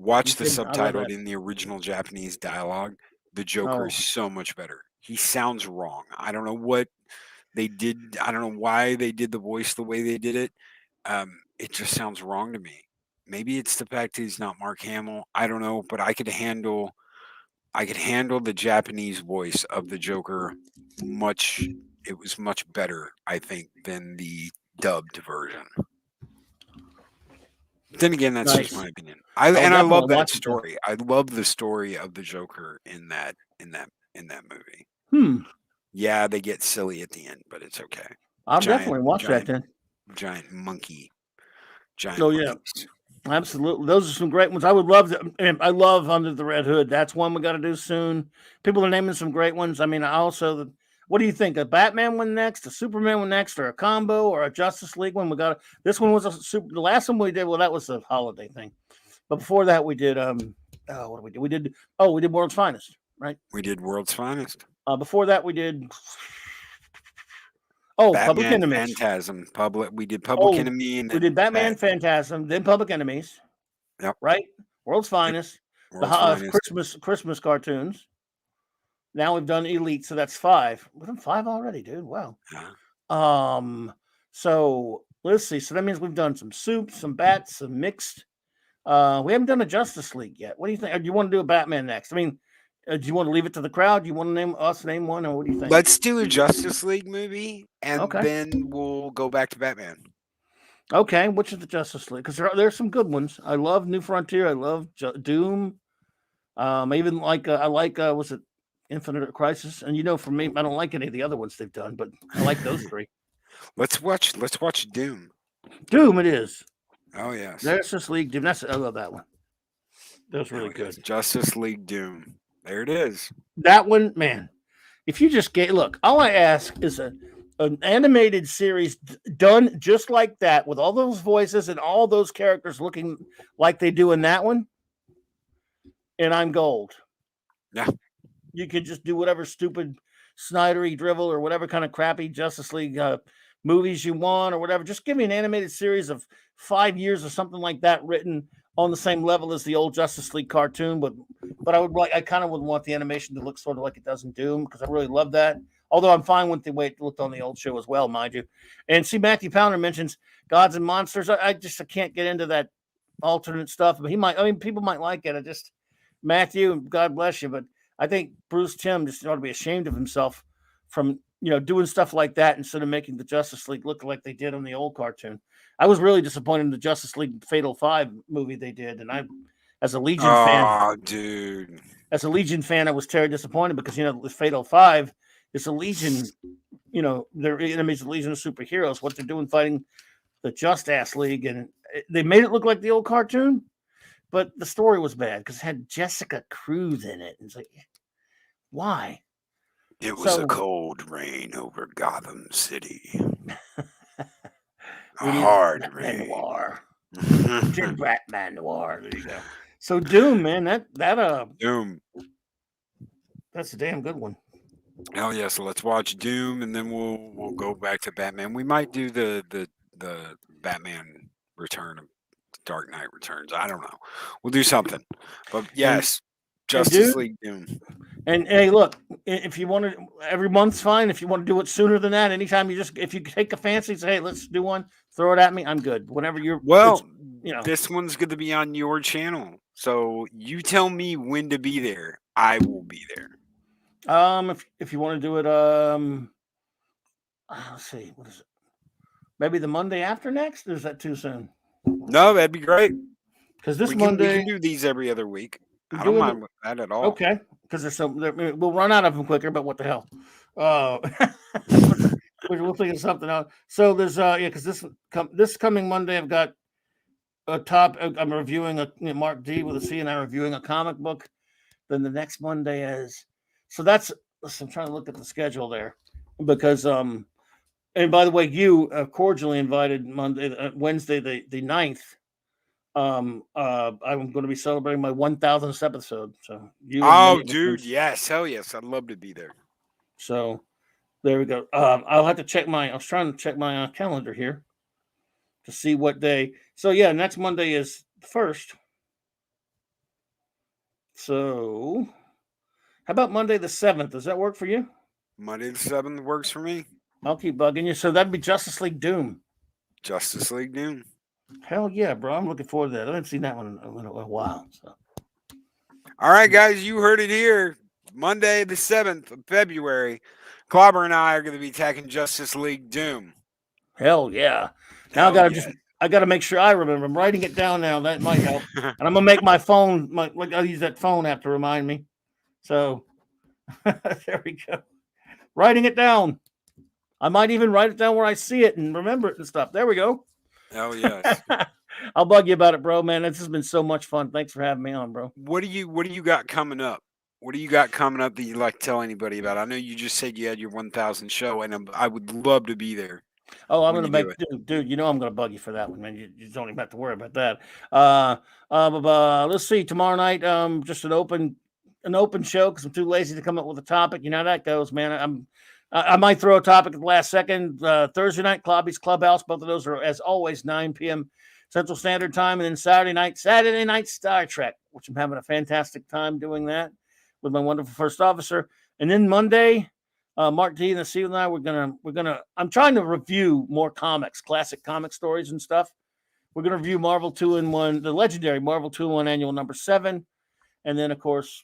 Watch the I love subtitled that. in the original Japanese dialogue. The Joker Oh. is so much better. He sounds wrong. I don't know what they did. I don't know why they did the voice the way they did it. It just sounds wrong to me. Maybe it's the fact he's not Mark Hamill. I don't know, but I could handle the Japanese voice of the Joker much. It was much better, I think, than the dubbed version. Then again, that's just Nice. my opinion. I'll I love definitely that watch it then. story. I love the story of the Joker in that movie. Yeah, they get silly at the end, but it's okay. I'll definitely watch that then. Giant monkey. Oh yeah, absolutely. Those are some great ones. I would love to. And I love Under the Red Hood. That's one we got to do soon. People are naming some great ones. I mean, I also. What do you think? A Batman one next, a Superman one next, or a combo, or a Justice League one? We got this one was the last one we did. Well, that was a holiday thing, but before that we did what did we do? We did World's Finest, right? We did World's Finest. Before that we did Public Batman Enemies. Phantasm. We did Public Enemy, and we did Batman Phantasm, then Public Enemies. Yep. Right? World's Finest. World's Finest. Christmas cartoons. Now we've done Elite, so that's 5. We've done 5 already, dude. Wow. Yeah. So let's see. So that means we've done some soup, some bats, some mixed. We haven't done a Justice League yet. What do you think? Or do you want to do a Batman next? I mean, do you want to leave it to the crowd? Do you want to name one, or what do you think? Let's do a Justice League movie, and then we'll go back to Batman. Okay, which is the Justice League? Because there's some good ones. I love New Frontier. I love Doom. I even like was it Infinite Crisis? And for me, I don't like any of the other ones they've done, but I like those 3. Let's watch Doom. Doom it is. Oh yes. Justice League Doom. I love that one. That was really good. Justice League Doom. There it is. That one, man. If you just look, all I ask is an animated series done just like that, with all those voices and all those characters looking like they do in that one, and I'm gold. Yeah. You could just do whatever stupid Snydery drivel or whatever kind of crappy Justice League movies you want or whatever. Just give me an animated series of 5 years or something like that, written on the same level as the old Justice League cartoon. But I kind of would want the animation to look sort of like it does in Doom, because I really love that. Although I'm fine with the way it looked on the old show as well, mind you. And see, Matthew Pounder mentions Gods and Monsters. I can't get into that alternate stuff, but people might like it. Matthew, God bless you, but I think Bruce Timm just ought to be ashamed of himself from doing stuff like that instead of making the Justice League look like they did on the old cartoon. I was really disappointed in the Justice League Fatal 5 movie they did, and I, as a Legion fan, dude, as a Legion fan, I was terribly disappointed because with Fatal 5, it's a Legion, their enemies, the Legion of Superheroes. What they're doing fighting the Just Ass League, and they made it look like the old cartoon, but the story was bad because it had Jessica Cruz in it. It's like, why? It was a cold rain over Gotham City. A hard rain. Noir. Batman Noir. There you go. So Doom, man, Doom. That's a damn good one. Oh yeah, so let's watch Doom, and then we'll go back to Batman. We might do the Batman Return of Dark Knight Returns. I don't know. We'll do something. But yes, Justice League Doom. And hey, look, if you want to, every month's fine. If you want to do it sooner than that, anytime if you take a fancy, say, hey, let's do one, throw it at me. I'm good. Whenever this one's going to be on your channel. So you tell me when to be there. I will be there. If you want to do it, let's see, what is it? Maybe the Monday after next, or is that too soon? No, that'd be great. Because Monday, we can do these every other week. I don't mind with that at all. Okay, because we'll run out of them quicker. But what the hell? We'll figure something out. So there's because this coming Monday I've got a top. I'm reviewing a Mark D with a C, and I'm reviewing a comic book. Then the next Monday is I'm trying to look at the schedule there, because and by the way, you cordially invited Wednesday the 9th. I'm going to be celebrating my 1000th episode. So dude, yes, hell yes, I'd love to be there. So there we go. I'll have to check I was trying to check my calendar here to see what day. So yeah, next Monday is the 1st. So, how about Monday the 7th? Does that work for you? Monday the 7th works for me. I'll keep bugging you. So that'd be Justice League Doom. Justice League Doom. Hell yeah, bro. I'm looking forward to that. I haven't seen that one in a while. So. All right, guys, you heard it here. Monday the 7th of February, Clobberin and I are going to be attacking Justice League Doom. Hell yeah. Now I gotta make sure I remember. I'm writing it down now. That might help. And I'm gonna make my phone I'll use that phone app to remind me. So there we go. Writing it down. I might even write it down where I see it and remember it and stuff. There we go. Oh yes. I'll bug you about it, bro, man. This has been so much fun. Thanks for having me on, bro. What do you got coming up? What do you got coming up that you'd like to tell anybody about? I know you just said you had your 1,000 show, and I would love to be there. Oh, I'm gonna make dude. You know I'm gonna bug you for that one, man. You don't even have to worry about that. Let's see. Tomorrow night, just an open show because I'm too lazy to come up with a topic. You know how that goes, man. I might throw a topic at the last second. Thursday night, Clobby's Clubhouse. Both of those are, as always, 9 p.m. Central Standard Time. And then Saturday night, Star Trek, which I'm having a fantastic time doing that with my wonderful first officer. And then Monday, Mark D and the Seal and I, I'm trying to review more comics, classic comic stories and stuff. We're going to review Marvel 2-in-1, the legendary Marvel 2-in-1 annual number 7. And then, of course,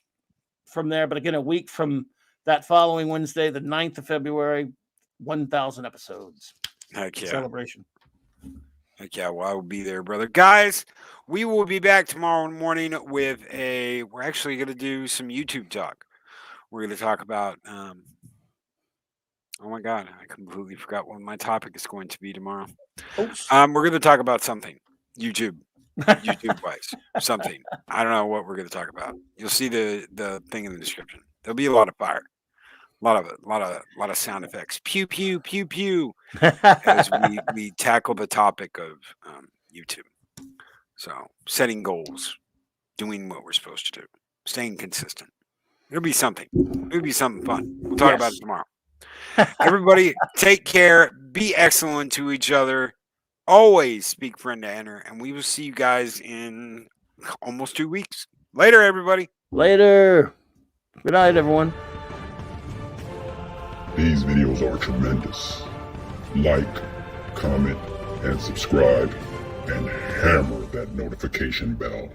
from there, but again, a week from that following Wednesday, the 9th of February, 1,000 episodes. Heck yeah. Celebration. Heck yeah, well, I will be there, brother. Guys, we will be back tomorrow morning with we're actually going to do some YouTube talk. We're going to talk about, oh my God, I completely forgot what my topic is going to be tomorrow. Oops. We're going to talk about something, YouTube-wise, something. I don't know what we're going to talk about. You'll see the thing in the description. There'll be a lot of fire. A lot of sound effects. Pew pew pew pew. As we tackle the topic of YouTube. So setting goals, doing what we're supposed to do, staying consistent. It'll be something. It'll be something fun. We'll talk about it tomorrow. Everybody, take care. Be excellent to each other. Always speak friend to enter, and we will see you guys in almost 2 weeks. Later, everybody. Later. Good night, everyone. These videos are tremendous. Like, comment, and subscribe, and hammer that notification bell.